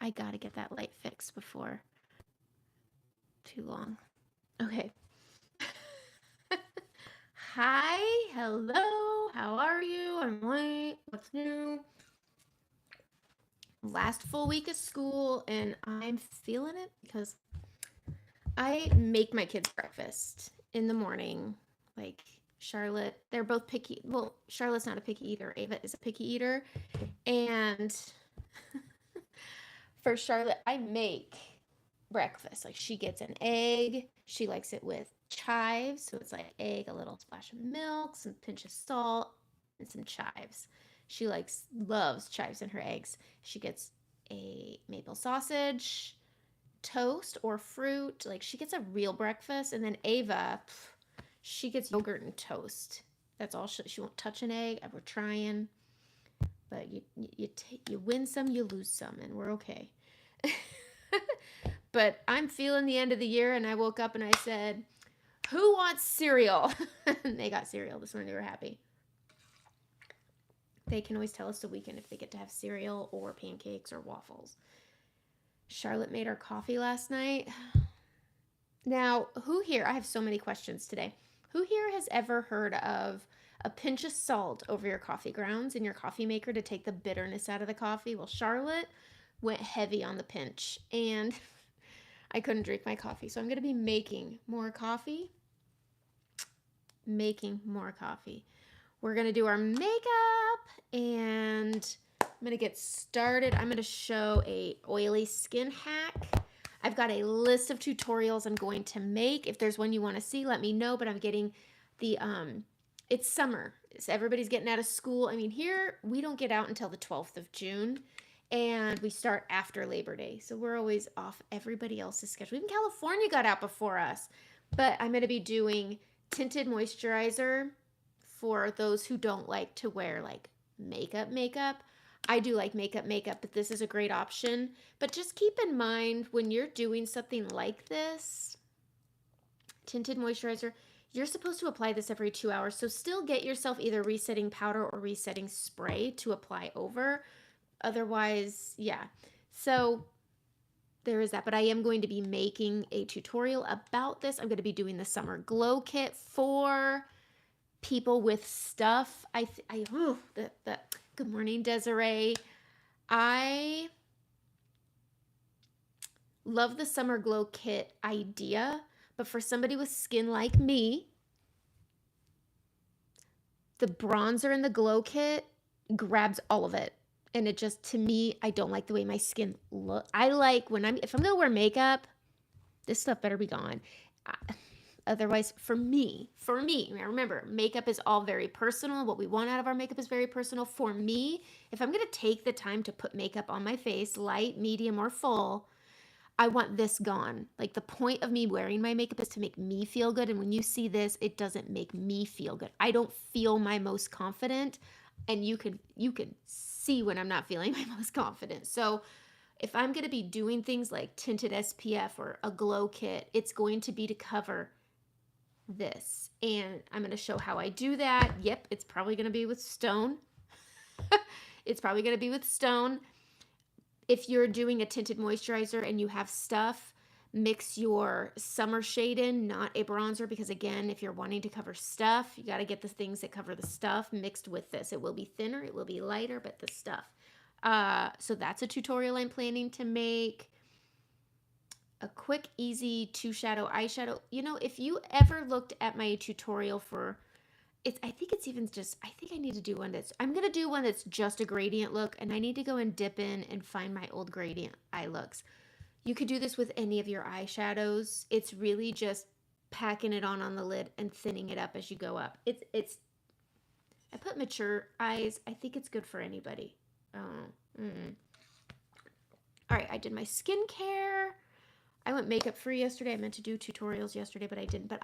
I gotta get that light fixed before too long. Okay. Hi, hello, how are you? I'm late. What's new? Last full week of school, and I'm feeling it because I make my kids breakfast in the morning. Like Charlotte, they're both picky. Well, Charlotte's not a picky eater. Ava is a picky eater. And for Charlotte, I make breakfast. Like she gets an egg. She likes it with chives. So it's like egg, a little splash of milk, some pinch of salt, and some chives. She loves chives in her eggs. She gets a maple sausage, toast or fruit. Like she gets a real breakfast. And then Ava, she gets yogurt and toast. That's all. She won't touch an egg. We're trying, but you win some, you lose some, and we're okay. But I'm feeling the end of the year, and I woke up and I said, "Who wants cereal?" And they got cereal this morning. They were happy. They can always tell us the weekend if they get to have cereal or pancakes or waffles. Charlotte made our coffee last night. Now, who here, I have so many questions today. Who here has ever heard of a pinch of salt over your coffee grounds in your coffee maker to take the bitterness out of the coffee? Well, Charlotte went heavy on the pinch, and I couldn't drink my coffee. So I'm going to be making more coffee. We're going to do our makeup, and I'm going to get started. I'm going to show a oily skin hack. I've got a list of tutorials I'm going to make. If there's one you want to see, let me know, but I'm getting the, it's summer. So everybody's getting out of school. I mean, here we don't get out until the 12th of June, and we start after Labor Day. So we're always off everybody else's schedule. Even California got out before us. But I'm going to be doing tinted moisturizer for those who don't like to wear like makeup. I do like makeup, but this is a great option. But just keep in mind when you're doing something like this, tinted moisturizer, you're supposed to apply this every 2 hours. So still get yourself either resetting powder or resetting spray to apply over. Otherwise, yeah. So there is that. But I am going to be making a tutorial about this. I'm going to be doing the summer glow kit for people with stuff. Good morning, Desiree. I love the summer glow kit idea, but for somebody with skin like me, the bronzer in the glow kit grabs all of it. And it just, to me, I don't like the way my skin look. I like if I'm gonna wear makeup, this stuff better be gone. Otherwise, for me, remember, makeup is all very personal. What we want out of our makeup is very personal. For me, if I'm going to take the time to put makeup on my face, light, medium, or full, I want this gone. Like the point of me wearing my makeup is to make me feel good. And when you see this, it doesn't make me feel good. I don't feel my most confident. And you can see when I'm not feeling my most confident. So if I'm going to be doing things like tinted SPF or a glow kit, it's going to be to cover this, and I'm going to show how I do that. Yep, it's probably going to be with Stone. If you're doing a tinted moisturizer and you have stuff, mix your summer shade in, not a bronzer, because again, if you're wanting to cover stuff, you got to get the things that cover the stuff mixed with this. It will be thinner, it will be lighter, but the stuff. So that's a tutorial I'm planning to make. A quick, easy 2-shadow eyeshadow. You know, if you ever looked at my tutorial for, I think I need to do one I'm going to do one that's just a gradient look, and I need to go and dip in and find my old gradient eye looks. You could do this with any of your eyeshadows. It's really just packing it on the lid and thinning it up as you go up. I put mature eyes. I think it's good for anybody. All right, I did my skincare. I went makeup free yesterday. I meant to do tutorials yesterday, but I didn't. But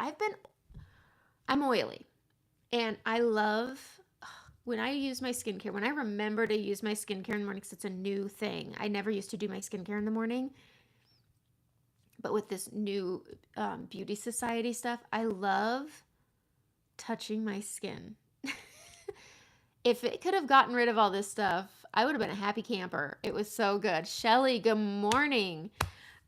I'm oily. And I love when I use my skincare, when I remember to use my skincare in the morning, because it's a new thing. I never used to do my skincare in the morning. But with this new Beauty Society stuff, I love touching my skin. If it could have gotten rid of all this stuff, I would have been a happy camper. It was so good. Shelly, good morning.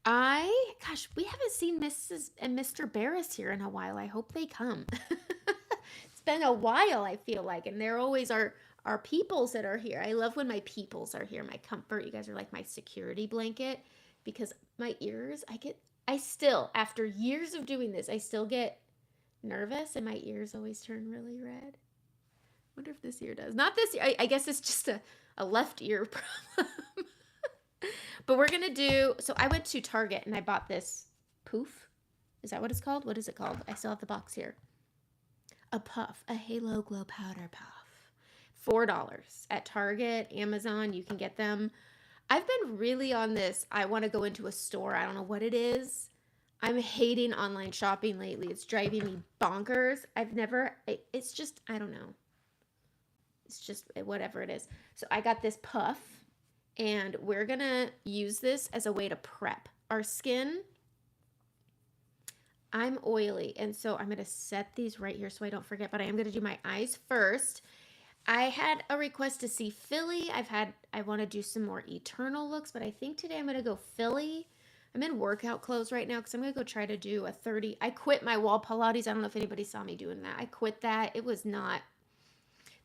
Gosh, we haven't seen Mrs. and Mr. Barris here in a while. I hope they come. It's been a while, I feel like, and they're always our peoples that are here. I love when my peoples are here, my comfort. You guys are like my security blanket because my ears, I still, after years of doing this, I still get nervous and my ears always turn really red. Wonder if this ear does. Not this ear. I guess it's just a left ear problem. But we're going to do, so I went to Target and I bought this poof. Is that what it's called? What is it called? I still have the box here. A puff, a Halo Glow Powder Puff. $4 at Target, Amazon. You can get them. I've been really on this. I want to go into a store. I don't know what it is. I'm hating online shopping lately. It's driving me bonkers. It's just, I don't know. It's just whatever it is. So I got this puff and we're going to use this as a way to prep our skin. I'm oily and so I'm going to set these right here so I don't forget, but I am going to do my eyes first. I had a request to see Philly. I want to do some more Eternal looks, but I think today I'm going to go Philly. I'm in workout clothes right now because I'm going to go try to do a 30. I quit my wall Pilates. I don't know if anybody saw me doing that. I quit that. It was not.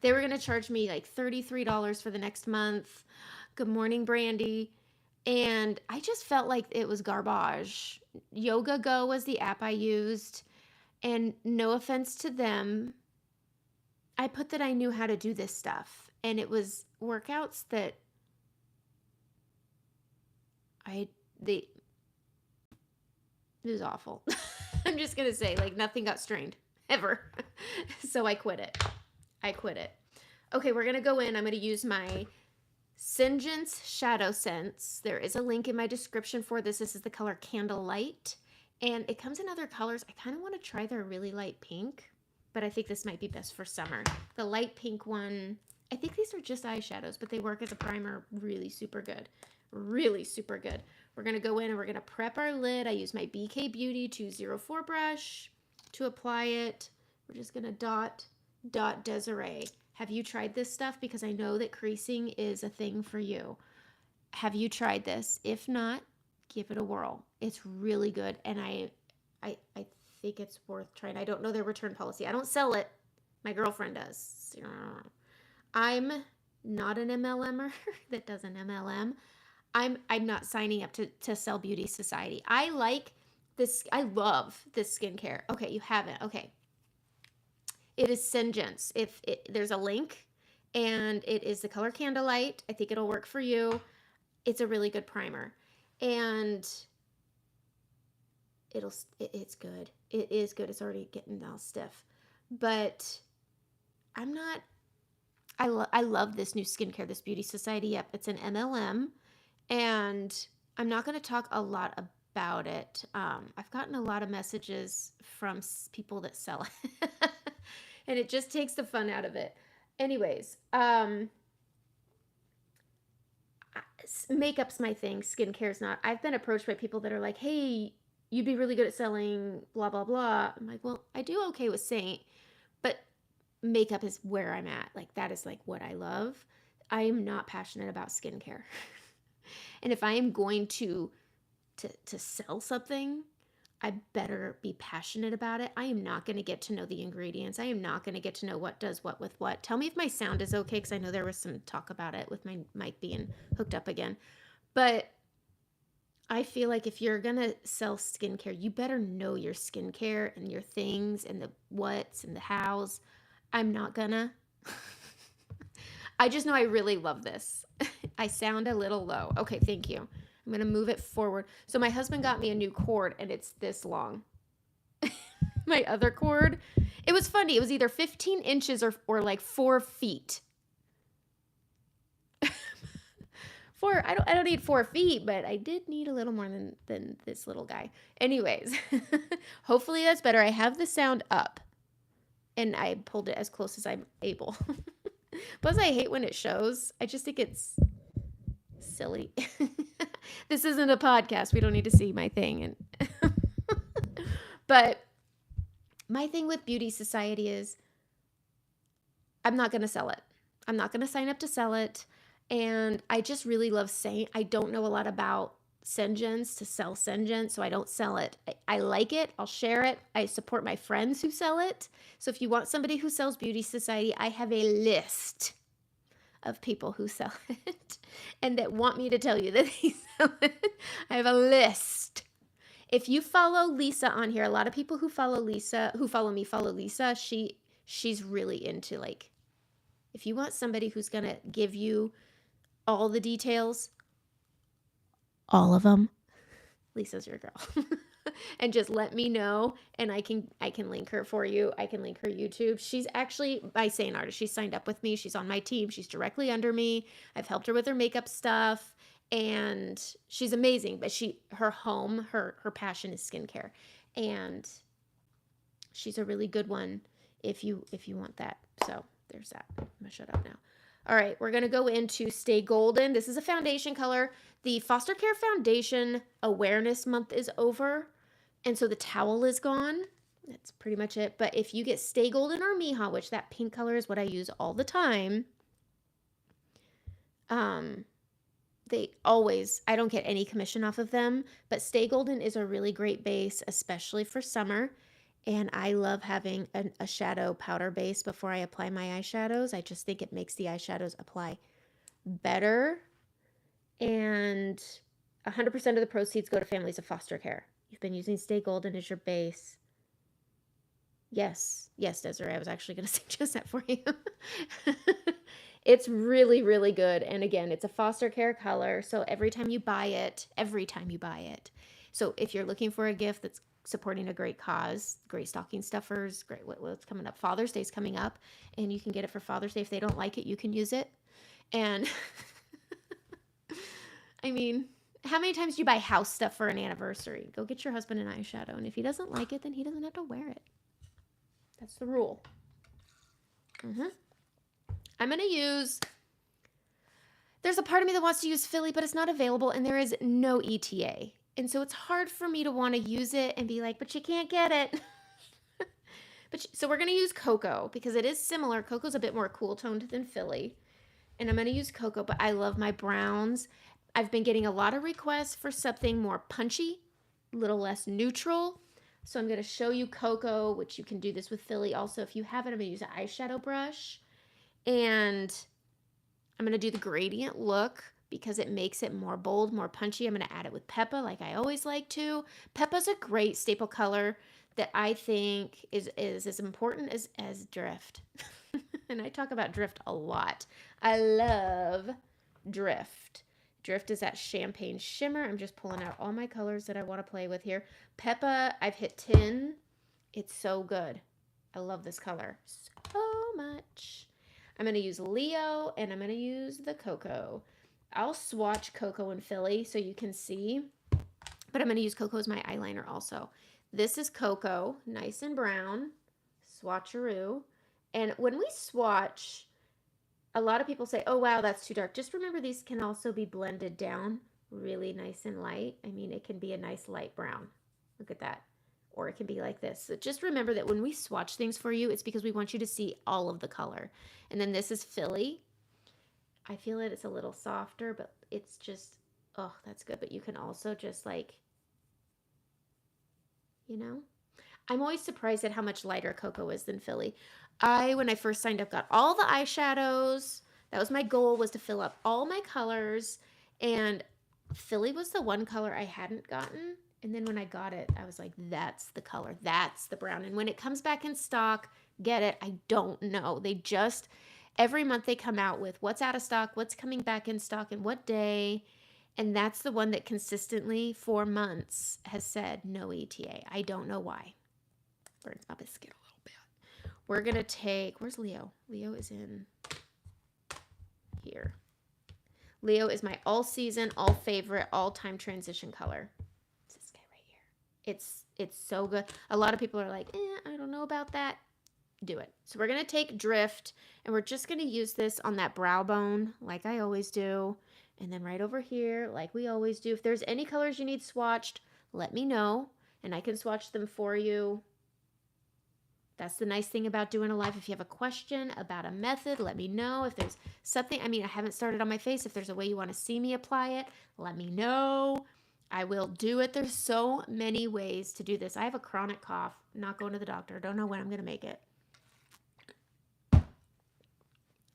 They were going to charge me like $33 for the next month. Good morning, Brandy. And I just felt like it was garbage. Yoga Go was the app I used. And no offense to them, I put that I knew how to do this stuff. And it was workouts that it was awful. I'm just going to say, like, nothing got strained ever. So I quit it. Okay, we're going to go in. I'm going to use my Singen's Shadow Sense. There is a link in my description for this. This is the color Candlelight. And it comes in other colors. I kind of want to try their really light pink, but I think this might be best for summer. The light pink one, I think these are just eyeshadows, but they work as a primer really super good. Really super good. We're going to go in and we're going to prep our lid. I use my BK Beauty 204 brush to apply it. We're just going to dot Desiree. Have you tried this stuff? Because I know that creasing is a thing for you. Have you tried this? If not, give it a whirl. It's really good, and I think it's worth trying. I don't know their return policy. I don't sell it. My girlfriend does. I'm not an MLMer that does an MLM. I'm not signing up to sell Beauty Society. I like this. I love this skincare. Okay, you haven't. Okay. It is Singen's. There's a link, and it is the color Candlelight. I think it'll work for you. It's a really good primer, and it's good. It is good. It's already getting all stiff, but I'm not. I love this new skincare, this Beauty Society. Yep, it's an MLM, and I'm not going to talk a lot about it. I've gotten a lot of messages from people that sell it. And it just takes the fun out of it. Anyways, makeup's my thing. Skincare's not. I've been approached by people that are like, hey, you'd be really good at selling blah, blah, blah. I'm like, well, I do okay with Saint, but makeup is where I'm at. Like, that is like what I love. I am not passionate about skincare. And if I am going to sell something, I better be passionate about it. I am not going to get to know the ingredients. I am not going to get to know what does what with what. Tell me if my sound is okay, because I know there was some talk about it with my mic being hooked up again. But I feel like if you're going to sell skincare, you better know your skincare and your things and the whats and the hows. I'm not gonna. I just know I really love this. I sound a little low. Okay, thank you. I'm going to move it forward. So my husband got me a new cord, and it's this long. My other cord, it was funny. It was either 15 inches or like 4 feet. I don't need 4 feet, but I did need a little more than this little guy. Anyways, hopefully that's better. I have the sound up, and I pulled it as close as I'm able. Plus, I hate when it shows. I just think it's silly. This isn't a podcast. We don't need to see my thing. But my thing with Beauty Society is I'm not going to sell it. I'm not going to sign up to sell it. And I just really love saying, I don't know a lot about Sengens to sell Sengen, so I don't sell it. I like it. I'll share it. I support my friends who sell it. So if you want somebody who sells Beauty Society, I have a list of people who sell it and that want me to tell you that they sell it. I have a list. If you follow Lisa on here, a lot of people who follow Lisa, who follow me, follow Lisa. She's really into, like, if you want somebody who's going to give you all the details, all of them, Lisa's your girl. And just let me know, and I can link her for you. I can link her YouTube. She's actually, I say an artist, she's signed up with me. She's on my team. She's directly under me. I've helped her with her makeup stuff, and she's amazing. But her passion is skincare, and she's a really good one if you want that. So there's that. I'm gonna shut up now. All right, we're gonna go into Stay Golden. This is a foundation color. The Foster Care Foundation Awareness Month is over, and so the towel is gone. That's pretty much it. But if you get Stay Golden or Miha, which that pink color is what I use all the time, I don't get any commission off of them, but Stay Golden is a really great base, especially for summer. And I love having a shadow powder base before I apply my eyeshadows. I just think it makes the eyeshadows apply better. And 100% of the proceeds go to families of foster care. You've been using Stay Golden as your base. Yes, Desiree, I was actually going to suggest that for you. It's really, really good. And again, it's a foster care color. So every time you buy it. So if you're looking for a gift that's supporting a great cause, great stocking stuffers, great, what's coming up? Father's Day's coming up, and you can get it for Father's Day. If they don't like it, you can use it. And I mean, how many times do you buy house stuff for an anniversary? Go get your husband an eyeshadow, and if he doesn't like it, then he doesn't have to wear it. That's the rule. I'm going to use, there's a part of me that wants to use Philly, but it's not available, and there is no ETA. And so it's hard for me to want to use it and be like, but you can't get it. So we're going to use Cocoa because it is similar. Cocoa's a bit more cool toned than Philly. And I'm going to use Cocoa, but I love my browns. I've been getting a lot of requests for something more punchy, a little less neutral. So I'm going to show you Cocoa, which you can do this with Philly. Also, if you have it, I'm going to use an eyeshadow brush. And I'm going to do the gradient look because it makes it more bold, more punchy. I'm going to add it with Peppa like I always like to. Peppa's a great staple color that I think is as important as Drift. And I talk about Drift a lot. I love Drift. Drift is that champagne shimmer. I'm just pulling out all my colors that I want to play with here. Peppa, I've hit 10. It's so good. I love this color so much. I'm going to use Leo, and I'm going to use the Cocoa. I'll swatch Cocoa and Philly so you can see, but I'm going to use Cocoa as my eyeliner also. This is Cocoa, nice and brown, swatcheroo. And when we swatch, a lot of people say, oh, wow, that's too dark. Just remember these can also be blended down really nice and light. I mean, it can be a nice light brown. Look at that. Or it can be like this. So just remember that when we swatch things for you, it's because we want you to see all of the color. And then this is Philly. I feel it's a little softer, but it's just, oh, that's good. But you can also just like, you know, I'm always surprised at how much lighter Cocoa is than Philly. When I first signed up, got all the eyeshadows. That was my goal, was to fill up all my colors. And Philly was the one color I hadn't gotten. And then when I got it, I was like, that's the color. That's the brown. And when it comes back in stock, get it. I don't know. They just, every month they come out with what's out of stock, what's coming back in stock, and what day. And that's the one that consistently for months has said no ETA. I don't know why. Burns my biscuit a little bit. We're going to take, where's Leo? Leo is in here. Leo is my all season, all favorite, all time transition color. It's this guy right here. It's so good. A lot of people are like, I don't know about that. Do it. So we're going to take Drift, and we're just going to use this on that brow bone like I always do. And then right over here like we always do. If there's any colors you need swatched, let me know, and I can swatch them for you. That's the nice thing about doing a live. If you have a question about a method, let me know. If there's something, I mean, I haven't started on my face. If there's a way you want to see me apply it, let me know. I will do it. There's so many ways to do this. I have a chronic cough. I'm not going to the doctor. Don't know when I'm going to make it.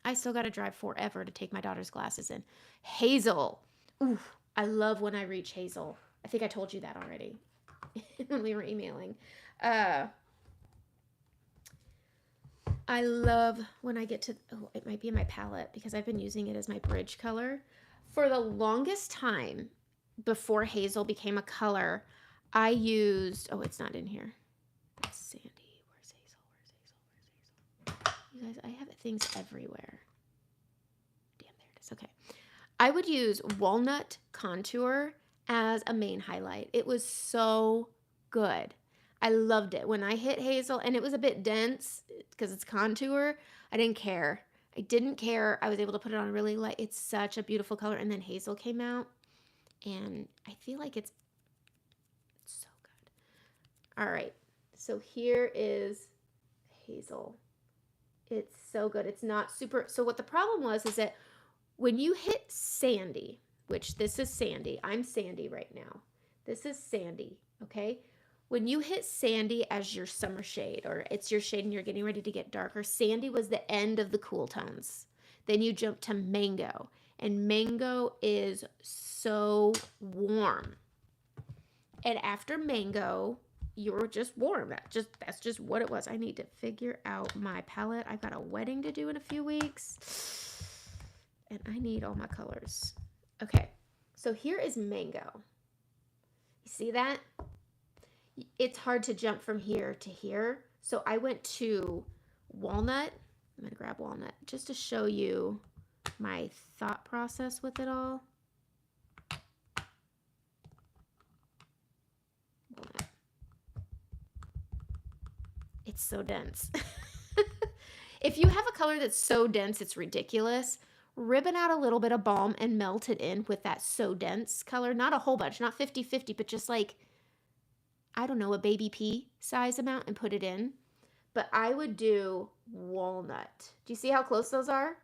I still got to drive forever to take my daughter's glasses in. Hazel. Ooh, I love when I reach Hazel. I think I told you that already when we were emailing. I love when I get to, oh, it might be in my palette because I've been using it as my bridge color. For the longest time before Hazel became a color, I used, oh, it's not in here. It's Sandy. Where's Hazel? Where's Hazel? Where's Hazel? You guys, I have things everywhere. Damn, there it is. Okay. I would use Walnut Contour as a main highlight. It was so good. I loved it. When I hit Hazel, and it was a bit dense because it's contour, I didn't care. I didn't care. I was able to put it on really light. It's such a beautiful color. And then Hazel came out, and I feel like it's so good. All right. So here is Hazel. It's so good. It's not super. So what the problem was is that when you hit Sandy, which this is Sandy. I'm Sandy right now. This is Sandy, okay? When you hit Sandy as your summer shade, or it's your shade and you're getting ready to get darker, Sandy was the end of the cool tones. Then you jump to Mango, and Mango is so warm. And after Mango, you're just warm. That's just what it was. I need to figure out my palette. I've got a wedding to do in a few weeks, and I need all my colors. Okay, so here is Mango. You see that? It's hard to jump from here to here. So I went to Walnut. I'm going to grab Walnut just to show you my thought process with it all. Walnut. It's so dense. If you have a color that's so dense, it's ridiculous. Ribbon out a little bit of balm and melt it in with that so dense color. Not a whole bunch, not 50-50, but just like, I don't know, a baby pea size amount and put it in. But I would do Walnut. Do you see how close those are?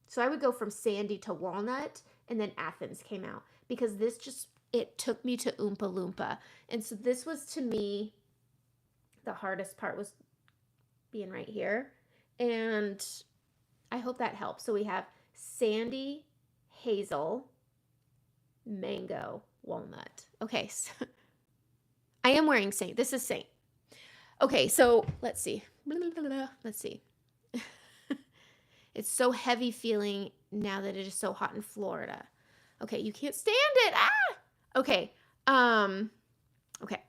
So I would go from Sandy to Walnut, and then Athens came out because this just, it took me to Oompa Loompa. And so this was, to me, the hardest part was being right here. And I hope that helps. So we have Sandy, Hazel, Mango, Walnut. Okay, so I am wearing Saint. This is Saint. Okay, so let's see. Let's see. It's so heavy feeling now that it is so hot in Florida. Okay, you can't stand it. Ah! Okay. Okay.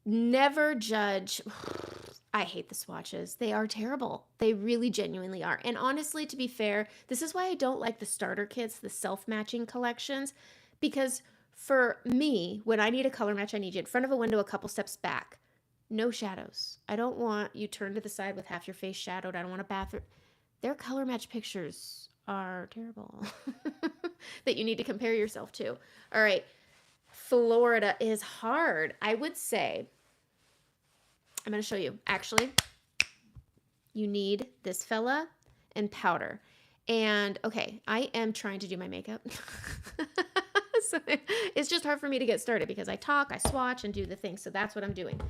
Never judge. I hate the swatches. They are terrible. They really genuinely are. And honestly, to be fair, this is why I don't like the starter kits, the self-matching collections, because for me, when I need a color match, I need you in front of a window, a couple steps back. No shadows. I don't want you turned to the side with half your face shadowed. I don't want a bathroom. Their color match pictures are terrible that you need to compare yourself to. All right. Florida is hard. I would say, I'm going to show you. Actually, you need this fella and powder. And okay, I am trying to do my makeup. So it's just hard for me to get started because I talk, I swatch, and do the thing. So that's what I'm doing.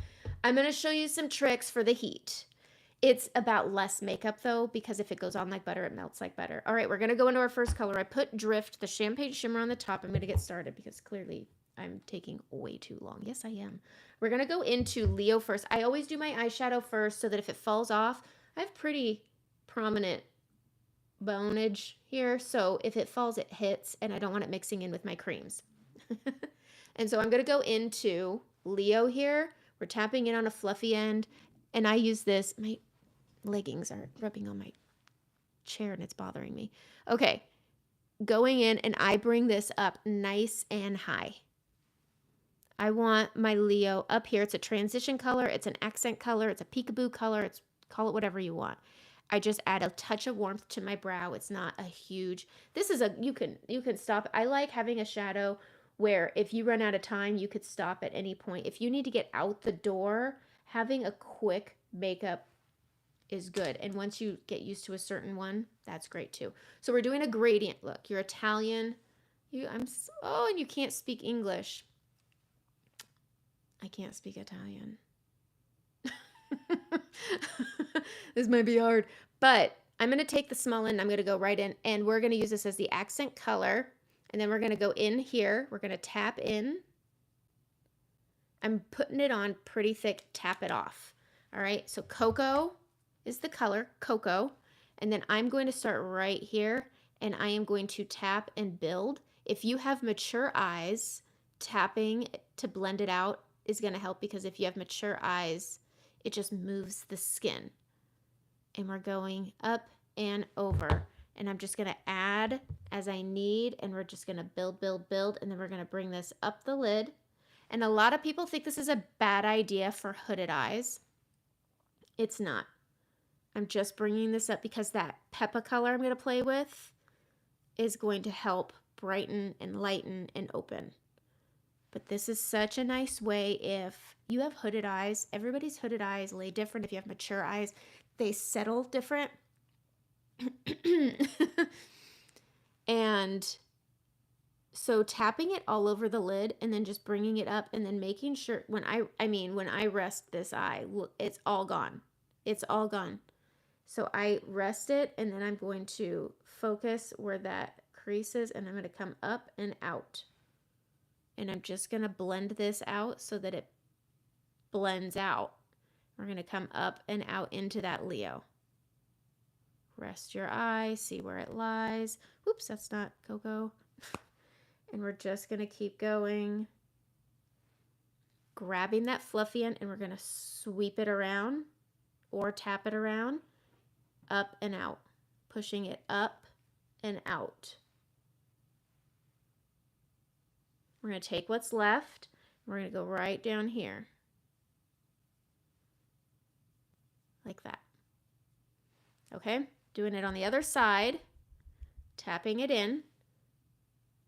I'm going to show you some tricks for the heat. It's about less makeup though, because if it goes on like butter, it melts like butter. All right, we're going to go into our first color. I put Drift, the champagne shimmer on the top. I'm going to get started because clearly I'm taking way too long. Yes, I am. We're going to go into Leo first. I always do my eyeshadow first so that if it falls off, I have pretty prominent bonage here. So if it falls, it hits, and I don't want it mixing in with my creams. And so I'm going to go into Leo here. We're tapping in on a fluffy end, and I use this. My leggings are rubbing on my chair, and it's bothering me. Okay, going in, and I bring this up nice and high. I want my Leo up here. It's a transition color. It's an accent color. It's a peekaboo color. It's, call it whatever you want. I just add a touch of warmth to my brow. It's not a huge, this is a, you can stop. I like having a shadow where if you run out of time, you could stop at any point. If you need to get out the door, having a quick makeup is good. And once you get used to a certain one, that's great too. So we're doing a gradient look. You're Italian. Oh, and you can't speak English. I can't speak Italian. This might be hard, but I'm going to take the small end. I'm going to go right in, and we're going to use this as the accent color. And then we're going to go in here. We're going to tap in. I'm putting it on pretty thick. Tap it off. All right. So cocoa is the color, cocoa. And then I'm going to start right here, and I am going to tap and build. If you have mature eyes, tapping to blend it out is going to help, because if you have mature eyes, it just moves the skin. And we're going up and over. And I'm just going to add as I need, and we're just going to build, build, build, and then we're going to bring this up the lid. And a lot of people think this is a bad idea for hooded eyes. It's not. I'm just bringing this up because that peppa color I'm going to play with is going to help brighten and lighten and open. But this is such a nice way if you have hooded eyes. Everybody's hooded eyes lay different. If you have mature eyes, they settle different. And so tapping it all over the lid and then just bringing it up and then making sure when I rest this eye, look, it's all gone. It's all gone. So I rest it, and then I'm going to focus where that crease is, and I'm going to come up and out. And I'm just going to blend this out so that it blends out. We're going to come up and out into that Leo. Rest your eye, see where it lies. Oops, that's not cocoa. And we're just going to keep going. Grabbing that fluffy end, and we're going to sweep it around or tap it around, up and out. Pushing it up and out. We're going to take what's left. We're going to go right down here. Like that. Okay, doing it on the other side, tapping it in,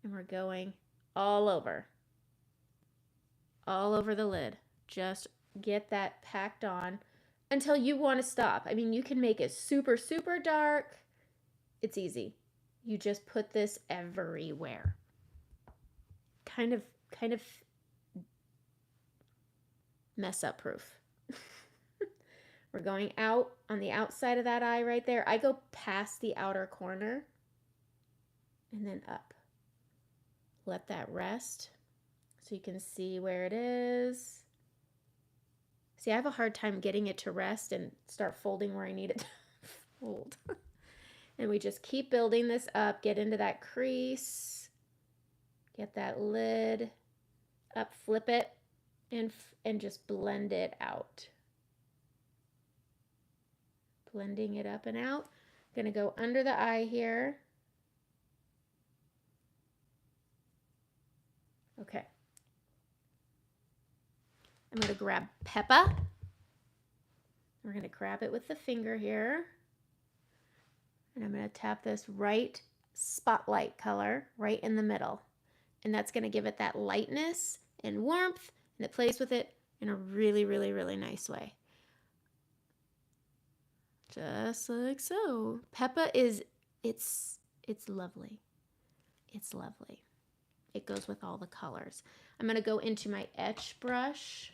and we're going all over the lid. Just get that packed on until you want to stop. I mean, you can make it super, super dark. It's easy. You just put this everywhere. Kind of mess up proof. We're going out on the outside of that eye right there. I go past the outer corner and then up. Let that rest so you can see where it is. See, I have a hard time getting it to rest and start folding where I need it to fold. And we just keep building this up, get into that crease, get that lid up, flip it, and just blend it out. Blending it up and out. Gonna go under the eye here. Okay. I'm gonna grab Peppa. We're gonna grab it with the finger here. And I'm gonna tap this right spotlight color right in the middle. And that's gonna give it that lightness and warmth, and it plays with it in a really, really, really nice way. Just like so. Peppa is, it's lovely. It's lovely. It goes with all the colors. I'm going to go into my etch brush,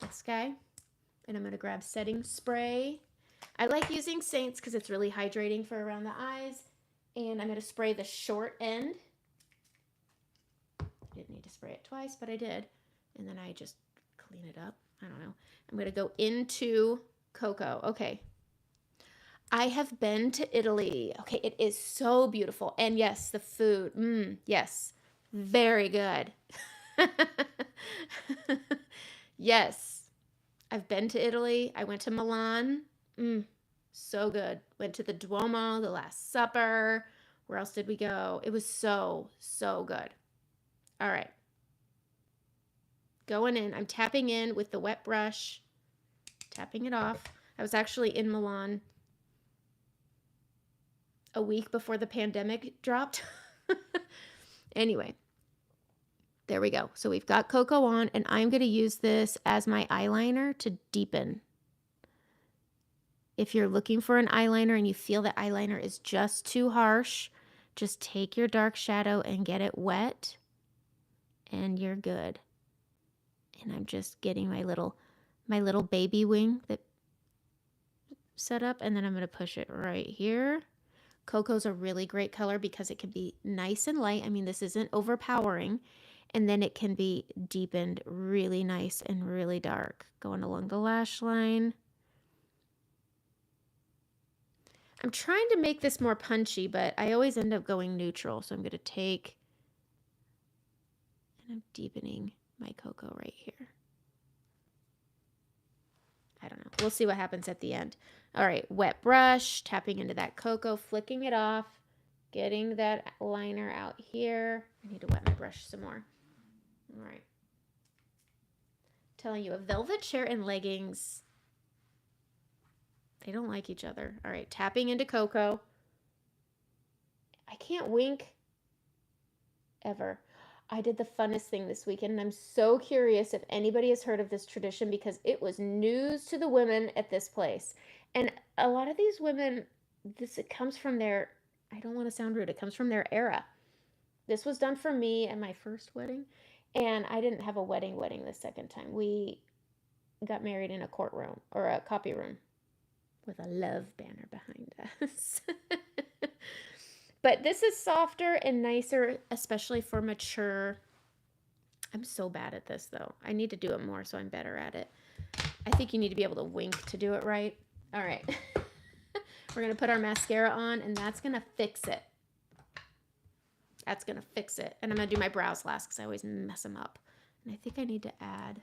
this guy, and I'm going to grab setting spray. I like using Saints because it's really hydrating for around the eyes. And I'm going to spray the short end. I didn't need to spray it twice, but I did. And then I just clean it up. I don't know. I'm going to go into cocoa. Okay. I have been to Italy. Okay, it is so beautiful. And yes, the food. Yes, very good. Yes, I've been to Italy. I went to Milan. So good. Went to the Duomo, the Last Supper. Where else did we go? It was so, so good. All right. Going in. I'm tapping in with the wet brush. Tapping it off. I was actually in Milan a week before the pandemic dropped. Anyway, There we go. So we've got Cocoa on, and I'm going to use this as my eyeliner to deepen. If you're looking for an eyeliner and you feel that eyeliner is just too harsh, just take your dark shadow and get it wet, and you're good. And I'm just getting my little baby wing that set up, and then I'm going to push it right here. Cocoa's a really great color because it can be nice and light. I mean, this isn't overpowering. And then it can be deepened really nice and really dark. Going along the lash line. I'm trying to make this more punchy, but I always end up going neutral. So I'm going to take, and I'm deepening my Cocoa right here. I don't know. We'll see what happens at the end. All right, wet brush, tapping into that Cocoa, flicking it off, getting that liner out here. I need to wet my brush some more. All right. Telling you, a velvet chair and leggings, they don't like each other. All right, tapping into Cocoa. I can't wink ever. I did the funnest thing this weekend, and I'm so curious if anybody has heard of this tradition because it was news to the women at this place. And a lot of these women, it comes from their, I don't want to sound rude, it comes from their era. This was done for me at my first wedding, and I didn't have a wedding the second time. We got married in a courtroom or a copy room with a love banner behind us. But this is softer and nicer, especially for mature. I'm so bad at this, though. I need to do it more so I'm better at it. I think you need to be able to wink to do it right. All right. We're going to put our mascara on, and that's going to fix it. That's going to fix it. And I'm going to do my brows last because I always mess them up. And I think I need to add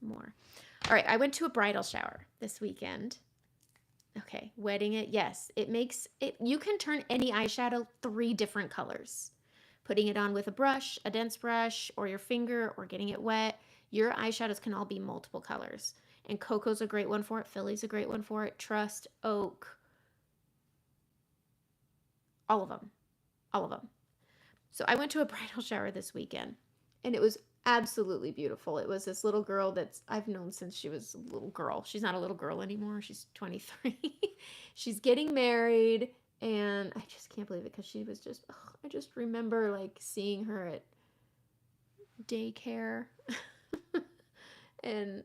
more. All right, I went to a bridal shower this weekend. Okay, wetting it. Yes, it makes it. You can turn any eyeshadow 3 different colors. Putting it on with a brush, a dense brush, or your finger, or getting it wet. Your eyeshadows can all be multiple colors. And Cocoa's a great one for it. Philly's a great one for it. Trust, Oak. All of them. All of them. So I went to a bridal shower this weekend, and it was absolutely beautiful. It was this little girl that I've known since she was a little girl. She's not a little girl anymore. She's 23. She's getting married, and I just can't believe it because she was just, I just remember like seeing her at daycare. And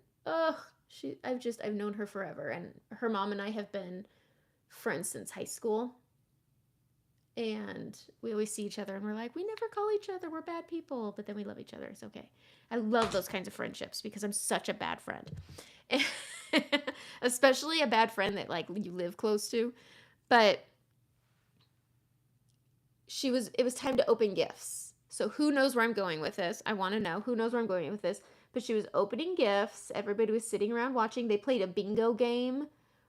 I've known her forever, and her mom and I have been friends since high school. And we always see each other and we're like, we never call each other, we're bad people, but then we love each other. It's okay. I love those kinds of friendships because I'm such a bad friend. Especially a bad friend that like you live close to. But it was time to open gifts. So who knows where I'm going with this? I want to know who knows where I'm going with this. But she was opening gifts. Everybody was sitting around watching. They played a bingo game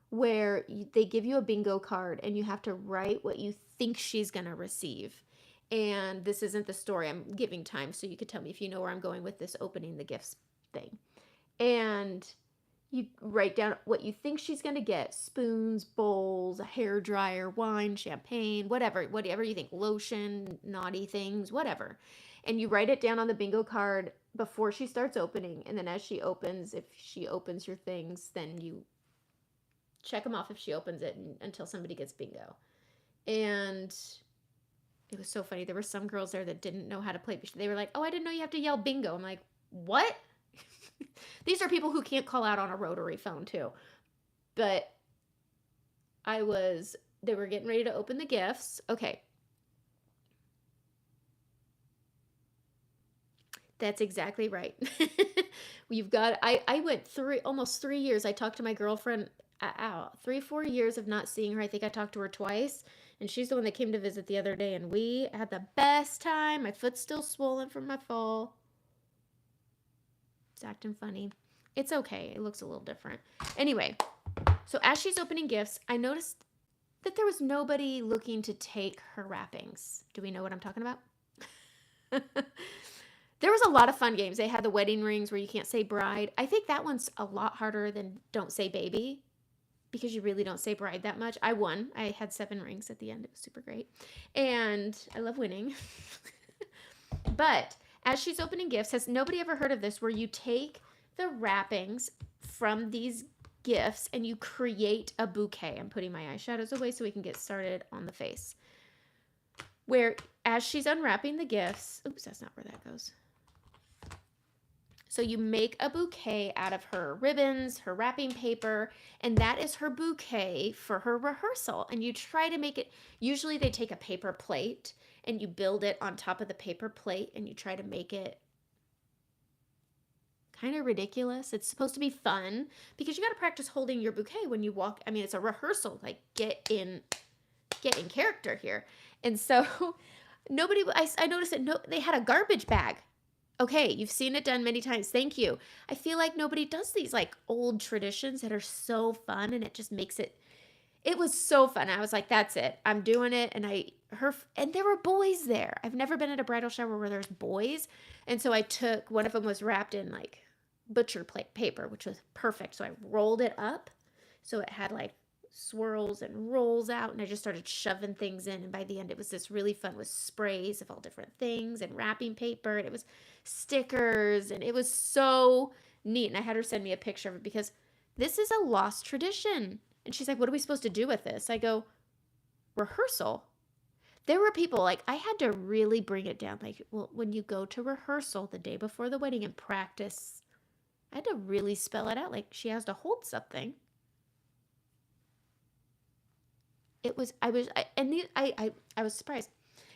where they give you a bingo card and you have to write what you think she's going to receive. And this isn't the story. I'm giving time so you could tell me if you know where I'm going with this opening the gifts thing. And you write down what you think she's going to get. Spoons, bowls, a hair dryer, wine, champagne, whatever you think. Lotion, naughty things, whatever. And you write it down on the bingo card before she starts opening. And then as she opens, if she opens your things, then you check them off if she opens it until somebody gets bingo. And it was so funny. There were some girls there that didn't know how to play. They were like, oh, I didn't know you have to yell bingo. I'm like, what? These are people who can't call out on a rotary phone too. But they were getting ready to open the gifts. Okay. That's exactly right. I went almost 3 years. I talked to my girlfriend 3-4 years of not seeing her. I think I talked to her twice, and she's the one that came to visit the other day, and we had the best time. My foot's still swollen from my fall. It's acting funny. It's okay. It looks a little different. Anyway, so as she's opening gifts, I noticed that there was nobody looking to take her wrappings. Do we know what I'm talking about? There was a lot of fun games. They had the wedding rings where you can't say bride. I think that one's a lot harder than don't say baby because you really don't say bride that much. I won. I had 7 rings at the end. It was super great. And I love winning. But as she's opening gifts, has nobody ever heard of this where you take the wrappings from these gifts and you create a bouquet? I'm putting my eyeshadows away so we can get started on the face. Where as she's unwrapping the gifts, oops, that's not where that goes. So you make a bouquet out of her ribbons, her wrapping paper, and that is her bouquet for her rehearsal. And you try to make it, usually they take a paper plate and you build it on top of the paper plate and you try to make it kind of ridiculous. It's supposed to be fun because you got to practice holding your bouquet when you walk. I mean, it's a rehearsal, like get in character here. And so nobody, I noticed that they had a garbage bag. Okay, you've seen it done many times. Thank you. I feel like nobody does these like old traditions that are so fun, and it just makes it. It was so fun. I was like, that's it. I'm doing it. And and there were boys there. I've never been at a bridal shower where there's boys. And so I took, one of them was wrapped in like butcher plate paper, which was perfect. So I rolled it up. So it had like swirls and rolls out, and I just started shoving things in, and by the end it was this really fun with sprays of all different things and wrapping paper, and it was stickers, and it was so neat. And I had her send me a picture of it because this is a lost tradition. And she's like, what are we supposed to do with this? I go, rehearsal. There were people like, I had to really bring it down, like, well, when you go to rehearsal the day before the wedding and practice, I had to really spell it out, like she has to hold something. I was surprised.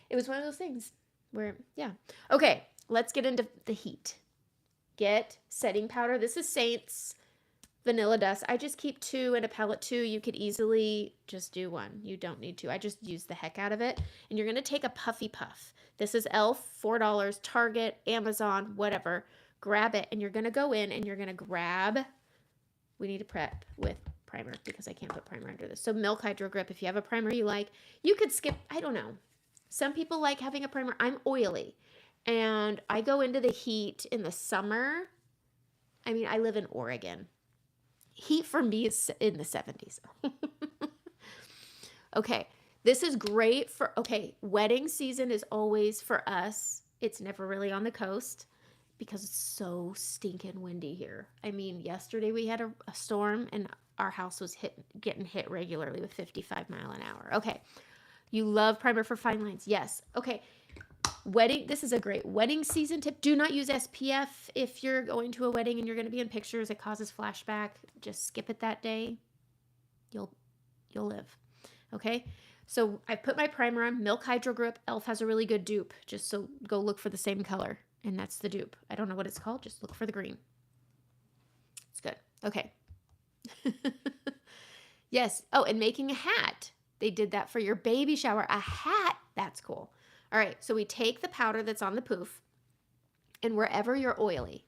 It was one of those things where, yeah. Okay, let's get into the heat. Get setting powder. This is Saints Vanilla Dust. I just keep 2 in a palette too. You could easily just do 1. You don't need to. I just use the heck out of it. And you're going to take a puffy puff. This is e.l.f., $4, Target, Amazon, whatever. Grab it, and you're going to go in and you're going to grab, we need to prep with primer because I can't put primer under this. So Milk Hydro Grip, if you have a primer you like, you could skip, I don't know. Some people like having a primer. I'm oily and I go into the heat in the summer. I mean, I live in Oregon. Heat for me is in the 70s. Okay, this is great for, okay, wedding season is always for us. It's never really on the coast because it's so stinking windy here. I mean, yesterday we had a storm and our house was getting hit regularly with 55 mile an hour. Okay. You love primer for fine lines. Yes. Okay. Wedding. This is a great wedding season tip. Do not use SPF if you're going to a wedding and you're going to be in pictures. It causes flashback. Just skip it that day. You'll live. Okay. So I put my primer on. Milk Hydro Grip. e.l.f. has a really good dupe. Just so go look for the same color. And that's the dupe. I don't know what it's called. Just look for the green. It's good. Okay. Yes. Oh, and making a hat. They did that for your baby shower. A hat. That's cool. All right. So we take the powder that's on the poof and wherever you're oily.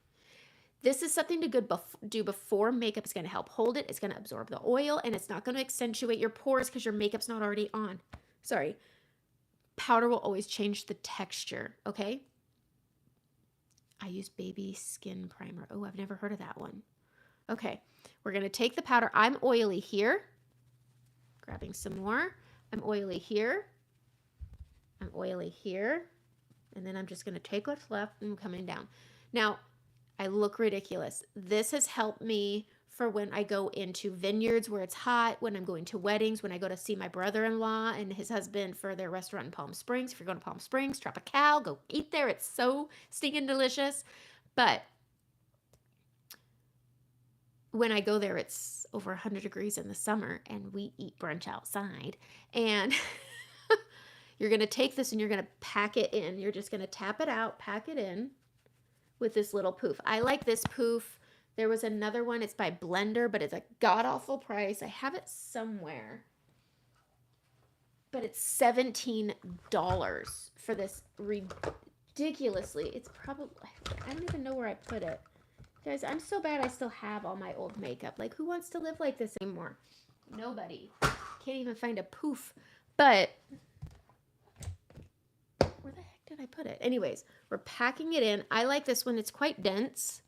This is something to do before makeup. Is going to help hold it. It's going to absorb the oil and it's not going to accentuate your pores because your makeup's not already on. Sorry. Powder will always change the texture. Okay. I use baby skin primer. Oh, I've never heard of that one. Okay, we're going to take the powder. I'm oily here. Grabbing some more. I'm oily here. I'm oily here. And then I'm just going to take what's left and I'm coming down. Now, I look ridiculous. This has helped me for when I go into vineyards where it's hot, when I'm going to weddings, when I go to see my brother-in-law and his husband for their restaurant in Palm Springs. If you're going to Palm Springs, Tropical, go eat there. It's so stinking delicious. But when I go there, it's over 100 degrees in the summer and we eat brunch outside. And you're going to take this and you're going to pack it in. You're just going to tap it out, pack it in with this little poof. I like this poof. There was another one. It's by Blender, but it's a god-awful price. I have it somewhere. But it's $17 for this ridiculously. It's probably, I don't even know where I put it. Guys, I'm so bad I still have all my old makeup. Like, who wants to live like this anymore? Nobody. Can't even find a poof. But where the heck did I put it? Anyways, we're packing it in. I like this one. It's quite dense,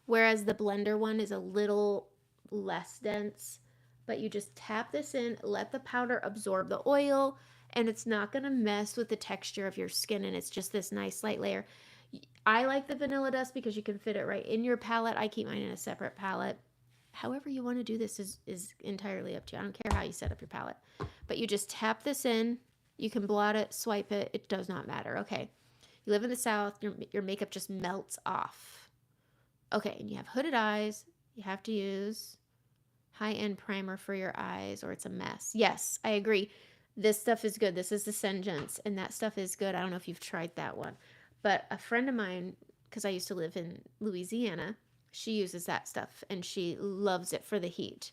whereas the Blender one is a little less dense. But you just tap this in, let the powder absorb the oil, and it's not going to mess with the texture of your skin, and it's just this nice light layer. I like the vanilla dust because you can fit it right in your palette. I keep mine in a separate palette. However you want to do this is entirely up to you. I don't care how you set up your palette. But you just tap this in. You can blot it, swipe it. It does not matter. Okay. You live in the South. Your makeup just melts off. Okay. And you have hooded eyes. You have to use high-end primer for your eyes or it's a mess. Yes, I agree. This stuff is good. This is the Sengens, and that stuff is good. I don't know if you've tried that one. But a friend of mine, because I used to live in Louisiana, she uses that stuff and she loves it for the heat.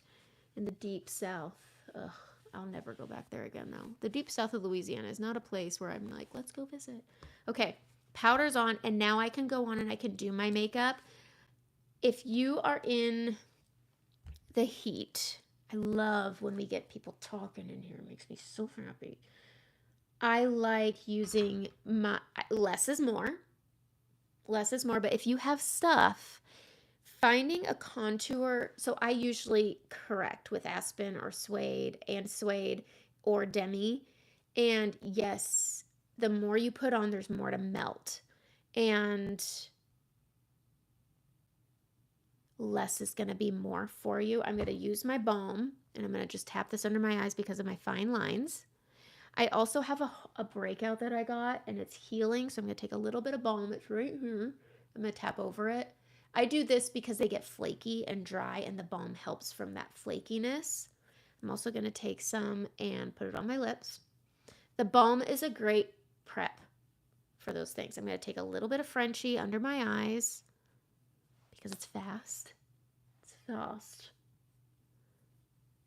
In the deep south, ugh, I'll never go back there again though. The deep south of Louisiana is not a place where I'm like, let's go visit. Okay, powder's on, and now I can go on and I can do my makeup. If you are in the heat, I love when we get people talking in here. It makes me so happy. I like using my less is more. Less is more, but if you have stuff, finding a contour, so I usually correct with Aspen or Suede or Demi. And yes, the more you put on, there's more to melt. And less is going to be more for you. I'm going to use my balm and I'm going to just tap this under my eyes because of my fine lines. I also have a breakout that I got and it's healing. So I'm going to take a little bit of balm. It's right here. I'm going to tap over it. I do this because they get flaky and dry and the balm helps from that flakiness. I'm also going to take some and put it on my lips. The balm is a great prep for those things. I'm going to take a little bit of Frenchie under my eyes because it's fast. It's fast.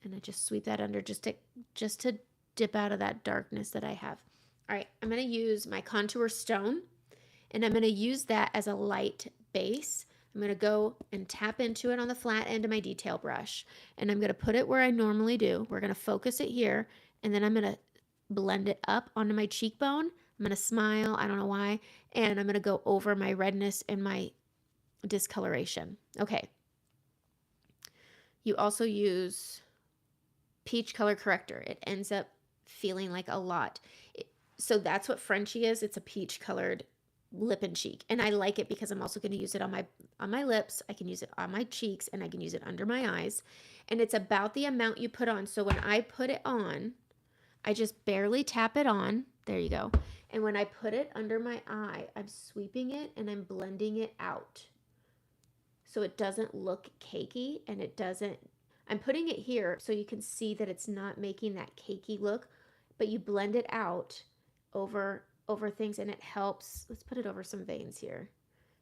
And I just sweep that under just to dip out of that darkness that I have. All right, I'm going to use my contour stone and I'm going to use that as a light base. I'm going to go and tap into it on the flat end of my detail brush and I'm going to put it where I normally do. We're going to focus it here and then I'm going to blend it up onto my cheekbone. I'm going to smile, I don't know why, and I'm going to go over my redness and my discoloration. Okay. You also use peach color corrector. It ends up feeling like a lot. So that's what Frenchie is. It's a peach colored lip and cheek. And I like it because I'm also going to use it on my lips. I can use it on my cheeks and I can use it under my eyes. And it's about the amount you put on. So when I put it on, I just barely tap it on. There you go. And when I put it under my eye, I'm sweeping it and I'm blending it out. So it doesn't look cakey and it doesn't, I'm putting it here so you can see that it's not making that cakey look, but you blend it out over things and it helps. Let's put it over some veins here.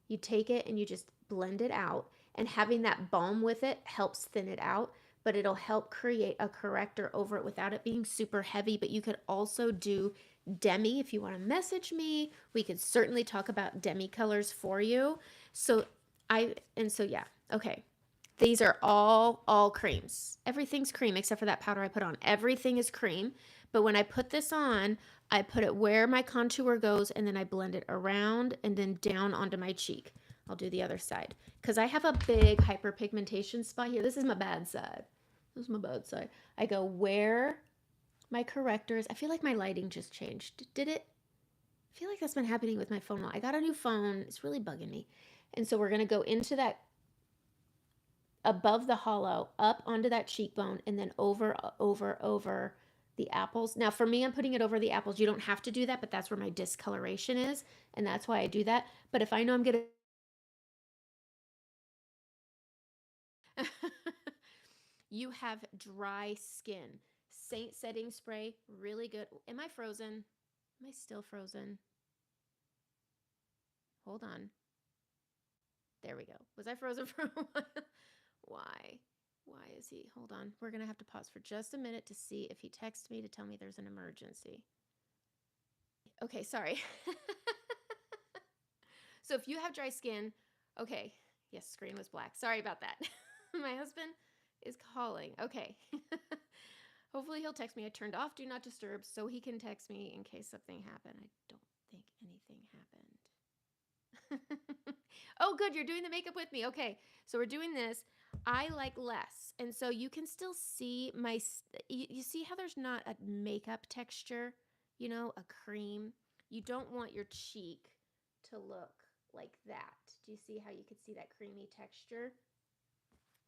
You take it and you just blend it out, and having that balm with it helps thin it out, but it'll help create a corrector over it without it being super heavy. But you could also do demi if you want to message me. We could certainly talk about demi colors for you. So yeah, okay. These are all creams. Everything's cream except for that powder I put on. Everything is cream. But when I put this on, I put it where my contour goes and then I blend it around and then down onto my cheek. I'll do the other side because I have a big hyperpigmentation spot here. This is my bad side. This is my bad side. I go where my corrector is. I feel like my lighting just changed. Did it? I feel like that's been happening with my phone. I got a new phone. It's really bugging me. And so we're going to go into that above the hollow, up onto that cheekbone, and then over the apples. Now for me, I'm putting it over the apples. You don't have to do that, but that's where my discoloration is, and that's why I do that. But if I know I'm gonna you have dry skin. Saint setting spray, really good. Am I frozen? Am I still frozen? Hold on. There we go. Was I frozen for a while? Why? Why is he? Hold on. We're going to have to pause for just a minute to see if he texts me to tell me there's an emergency. Okay, sorry. So if you have dry skin, okay. Yes, screen was black. Sorry about that. My husband is calling. Okay. Hopefully he'll text me. I turned off Do Not Disturb so he can text me in case something happened. I don't think anything happened. Oh, good. You're doing the makeup with me. Okay. So we're doing this. I like less. And so you can still see you see how there's not a makeup texture, a cream. You don't want your cheek to look like that. Do you see how you could see that creamy texture?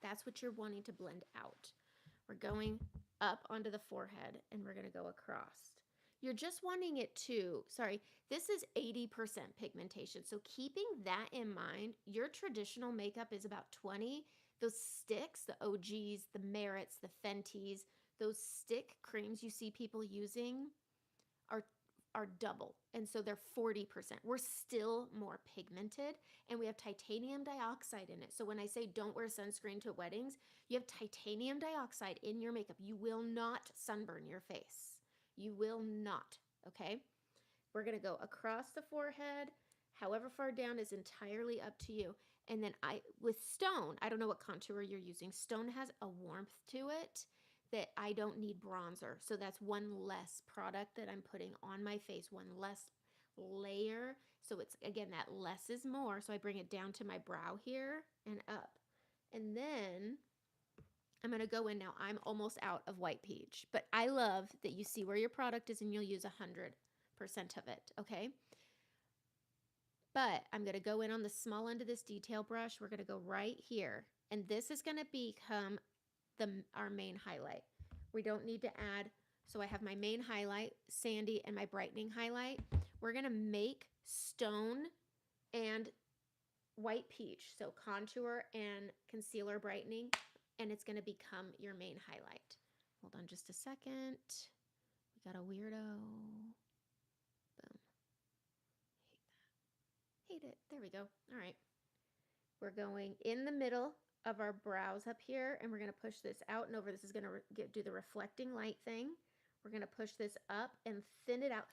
That's what you're wanting to blend out. We're going up onto the forehead and we're going to go across. You're just wanting it to, sorry, this is 80% pigmentation. So keeping that in mind, your traditional makeup is about 20. Those sticks, the OGs, the Merritts, the Fenties, those stick creams you see people using are double. And so they're 40%. We're still more pigmented and we have titanium dioxide in it. So when I say don't wear sunscreen to weddings, you have titanium dioxide in your makeup. You will not sunburn your face. You will not, okay? We're gonna go across the forehead, however far down is entirely up to you. And then with Stone, I don't know what contour you're using. Stone has a warmth to it that I don't need bronzer. So that's one less product that I'm putting on my face, one less layer. So it's, again, that less is more. So I bring it down to my brow here and up. And then I'm going to go in now. I'm almost out of white peach, but I love that you see where your product is and you'll use 100% of it, okay? But I'm going to go in on the small end of this detail brush. We're going to go right here. And this is going to become our main highlight. We don't need to add, so I have my main highlight, Sandy, and my brightening highlight. We're going to make Stone and white peach, so contour and concealer brightening, and it's going to become your main highlight. Hold on just a second. We got a weirdo. Boom. Hate that. Hate it. There we go. All right. We're going in the middle of our brows up here, and we're going to push this out and over. This is going to do the reflecting light thing. We're going to push this up and thin it out.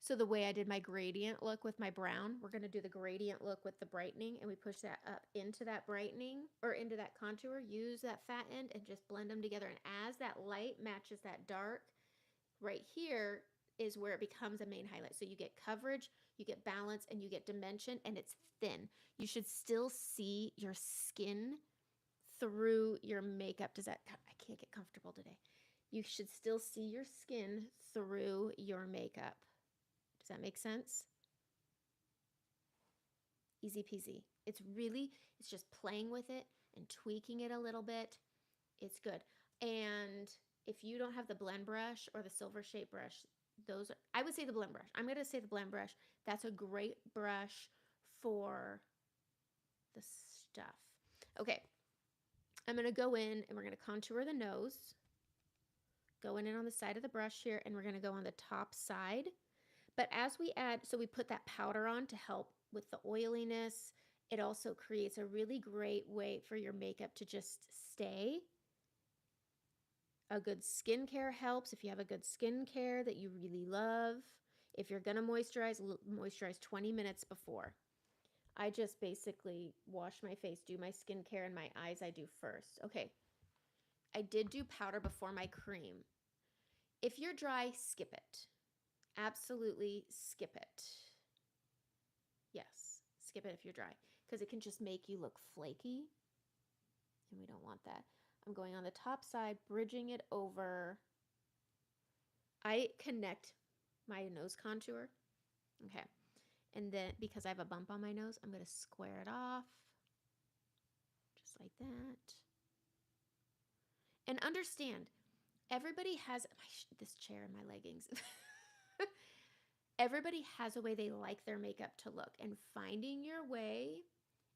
So the way I did my gradient look with my brown, we're going to do the gradient look with the brightening, and we push that up into that brightening or into that contour. Use that fat end and just blend them together. And as that light matches that dark, right here is where it becomes a main highlight. So you get coverage, you get balance, and you get dimension, and it's thin. You should still see your skin through your makeup. I can't get comfortable today. You should still see your skin through your makeup. Does that make sense? Easy peasy. It's just playing with it and tweaking it a little bit. It's good. And if you don't have the blend brush or the silver shape brush, I would say the blend brush. I'm going to say the blend brush. That's a great brush for the stuff. Okay. I'm going to go in and we're going to contour the nose. Going in on the side of the brush here, and we're going to go on the top side. But as we add, so we put that powder on to help with the oiliness. It also creates a really great way for your makeup to just stay. A good skincare helps if you have a good skincare that you really love. If you're going to moisturize 20 minutes before. I just basically wash my face, do my skincare, and my eyes I do first. Okay. I did do powder before my cream. If you're dry, skip it. Absolutely skip it. Yes, skip it if you're dry, because it can just make you look flaky, and we don't want that. I'm going on the top side, bridging it over. I connect my nose contour. Okay. And then because I have a bump on my nose, I'm going to square it off just like that. And understand, everybody has this chair and my leggings. Everybody has a way they like their makeup to look, and finding your way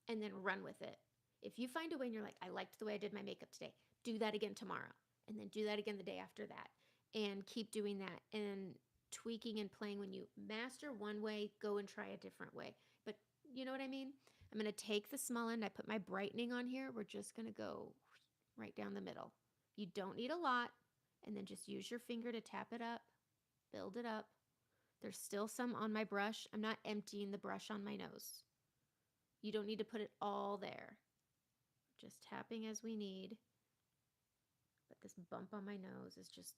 and then run with it. If you find a way and you're like, I liked the way I did my makeup today, do that again tomorrow, and then do that again the day after that, and keep doing that and tweaking and playing. When you master one way, go and try a different way. But you know what I mean? I'm going to take the small end. I put my brightening on here. We're just going to go right down the middle. You don't need a lot, and then just use your finger to tap it up, build it up. There's still some on my brush. I'm not emptying the brush on my nose. You don't need to put it all there. Just tapping as we need. But this bump on my nose is just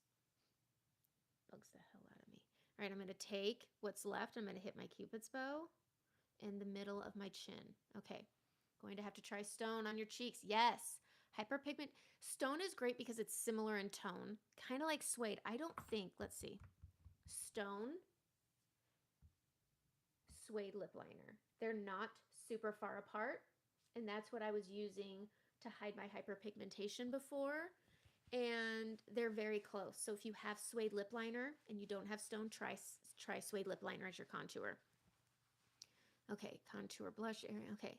bugs the hell out of me. All right, I'm going to take what's left. I'm going to hit my Cupid's bow in the middle of my chin. Okay, going to have to try Stone on your cheeks. Yes, hyperpigment. Stone is great because it's similar in tone, kind of like Suede. I don't think, let's see, Stone suede lip liner. They're not super far apart, and that's what I was using to hide my hyperpigmentation before, and they're very close. So if you have suede lip liner and you don't have stone, try suede lip liner as your contour. Okay, contour blush area. Okay,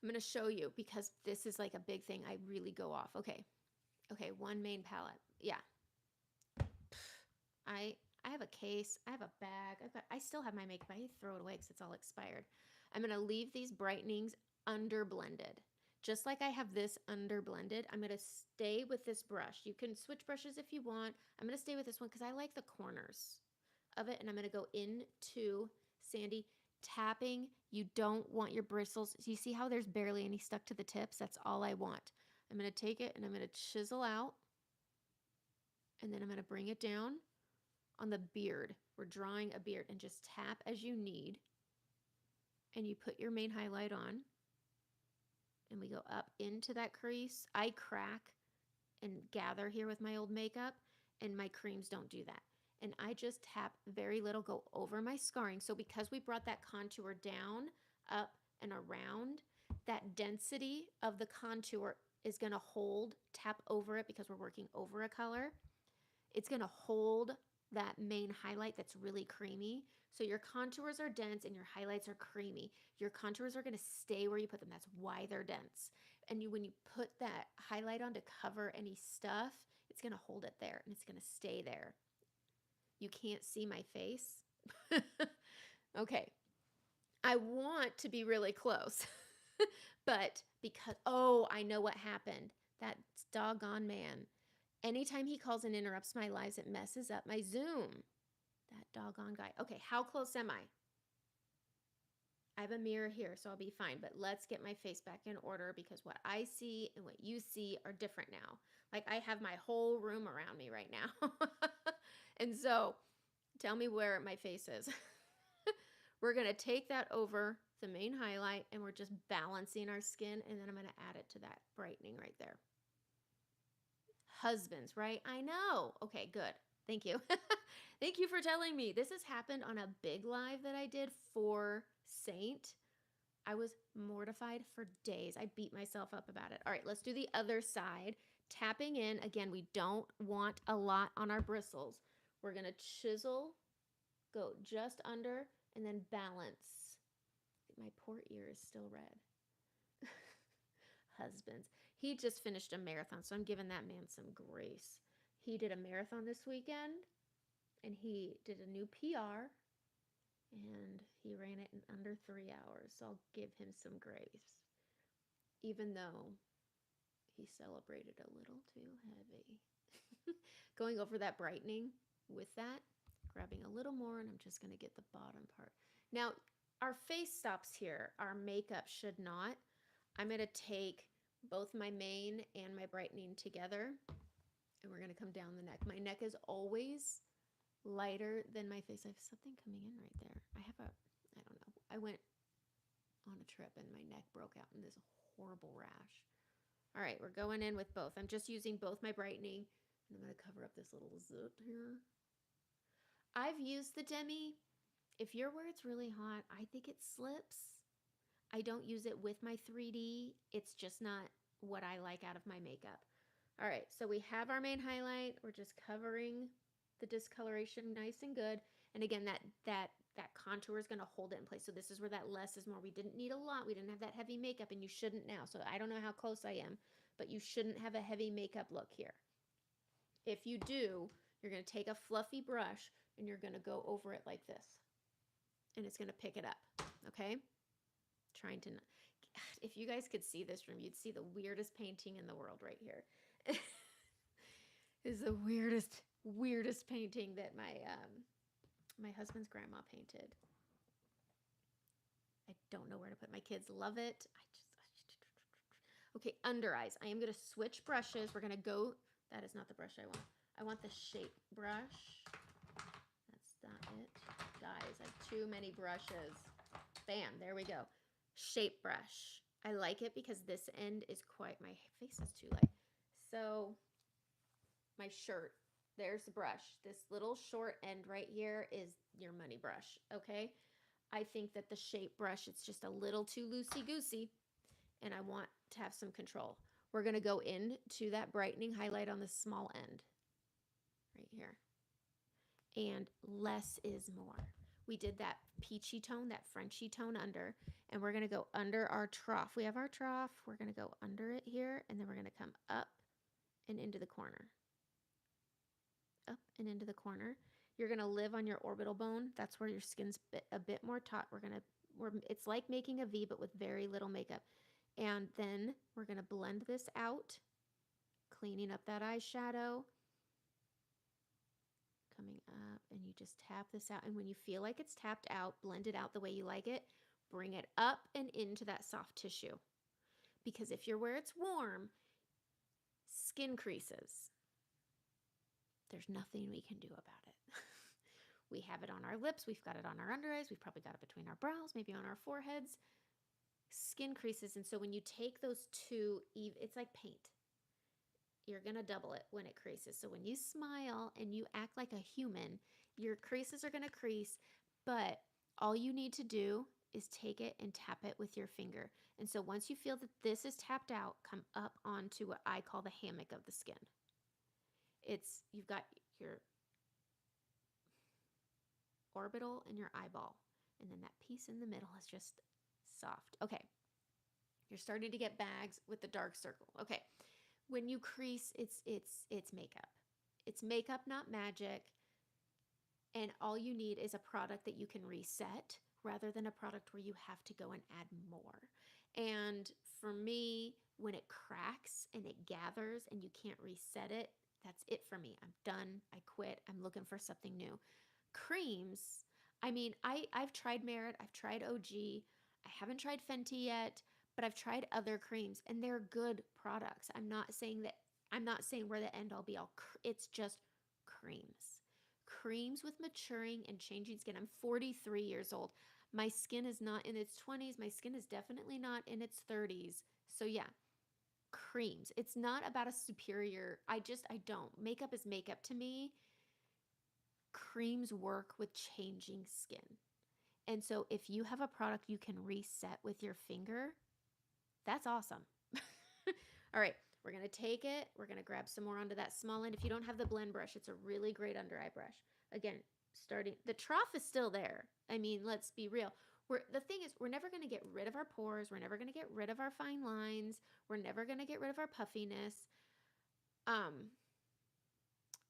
I'm going to show you because this is like a big thing. I really go off. Okay, one main palette. Yeah, I have a case, I have a bag, I still have my makeup. I throw it away because it's all expired. I'm gonna leave these brightenings under blended. Just like I have this under blended, I'm gonna stay with this brush. You can switch brushes if you want. I'm gonna stay with this one because I like the corners of it, and I'm gonna go into Sandy, tapping. You don't want your bristles. You see how there's barely any stuck to the tips? That's all I want. I'm gonna take it and I'm gonna chisel out, and then I'm gonna bring it down on the beard. We're drawing a beard, and just tap as you need, and you put your main highlight on, and we go up into that crease. I crack and gather here with my old makeup, and my creams don't do that. And I just tap very little, go over my scarring. So because we brought that contour down, up, and around, that density of the contour is going to hold, tap over it because we're working over a color. It's going to hold that main highlight that's really creamy. So your contours are dense and your highlights are creamy. Your contours are going to stay where you put them. That's why they're dense. And when you put that highlight on to cover any stuff, it's going to hold it there and it's going to stay there. You can't see my face. Okay. I want to be really close, but because, oh, I know what happened. That doggone man. Anytime he calls and interrupts my lives, it messes up my Zoom. That doggone guy. Okay, how close am I? I have a mirror here, so I'll be fine. But let's get my face back in order because what I see and what you see are different now. Like I have my whole room around me right now. And so tell me where my face is. We're going to take that over the main highlight and we're just balancing our skin. And then I'm going to add it to that brightening right there. Husbands, right? I know. Okay, good. Thank you. Thank you for telling me. This has happened on a big live that I did for Saint. I was mortified for days. I beat myself up about it. All right, let's do the other side. Tapping in. Again, we don't want a lot on our bristles. We're going to chisel, go just under, and then balance. My poor ear is still red. Husbands. He just finished a marathon, so I'm giving that man some grace. He did a marathon this weekend, and he did a new PR, and he ran it in under 3 hours, so I'll give him some grace, even though he celebrated a little too heavy. Going over that brightening with that, grabbing a little more, and I'm just going to get the bottom part. Now, our face stops here. Our makeup should not. I'm going to take both my main and my brightening together, and we're going to come down the neck. My neck is always lighter than my face. I have something coming in right there. I don't know. I went on a trip and my neck broke out in this horrible rash. All right, we're going in with both. I'm just using both my brightening, and I'm going to cover up this little zit here. I've used the Demi. If you're where it's really hot, I think it slips. I don't use it with my 3D. It's just not what I like out of my makeup. All right, so we have our main highlight. We're just covering the discoloration nice and good. And again, that contour is going to hold it in place. So this is where that less is more. We didn't need a lot. We didn't have that heavy makeup, and you shouldn't now. So I don't know how close I am, but you shouldn't have a heavy makeup look here. If you do, you're going to take a fluffy brush and you're going to go over it like this. And it's going to pick it up, okay? Trying to, if you guys could see this room, you'd see the weirdest painting in the world right here. Is the weirdest painting that my husband's grandma painted. I don't know where to put. My kids love it. Okay, under eyes. I am going to switch brushes. We're going to go, that is not the brush I want. I want the shape brush. That's not it. Guys, I have too many brushes. Bam, there we go. Shape brush. I like it because this end is my face is too light. So my shirt, there's the brush. This little short end right here is your money brush, okay? I think that the shape brush, it's just a little too loosey-goosey, and I want to have some control. We're going to go into that brightening highlight on the small end right here. And less is more. We did that peachy tone, that Frenchy tone under, and we're going to go under our trough. We have our trough. We're going to go under it here, and then we're going to come up and into the corner. Up and into the corner. You're going to live on your orbital bone. That's where your skin's a bit more taut. It's like making a V, but with very little makeup. And then we're going to blend this out, cleaning up that eyeshadow, coming up, and you just tap this out. And when you feel like it's tapped out, blend it out the way you like it, bring it up and into that soft tissue. Because if you're where it's warm, skin creases. There's nothing we can do about it. We have it on our lips, we've got it on our under eyes, we've probably got it between our brows, maybe on our foreheads. Skin creases, and so when you take those two, it's like paint. You're going to double it when it creases. So when you smile and you act like a human, your creases are going to crease, but all you need to do is take it and tap it with your finger. And so once you feel that this is tapped out, come up onto what I call the hammock of the skin. You've got your orbital and your eyeball, and then that piece in the middle is just soft. Okay. You're starting to get bags with the dark circle. Okay. When you crease, it's makeup. It's makeup, not magic. And all you need is a product that you can reset rather than a product where you have to go and add more. And for me, when it cracks and it gathers and you can't reset it, that's it for me. I'm done. I quit. I'm looking for something new. Creams, I mean, I've tried Merit. I've tried OG. I haven't tried Fenty yet, but I've tried other creams and they're good products. I'm not saying we're the end all be all. It's just creams. Creams with maturing and changing skin. I'm 43 years old. My skin is not in its 20s. My skin is definitely not in its 30s. So yeah, creams. It's not about a superior. I don't. Makeup is makeup to me. Creams work with changing skin. And so if you have a product you can reset with your finger, that's awesome. All right, we're going to take it. We're going to grab some more onto that small end. If you don't have the blend brush, it's a really great under eye brush. Again, the trough is still there. I mean, let's be real. The thing is, we're never going to get rid of our pores. We're never going to get rid of our fine lines. We're never going to get rid of our puffiness.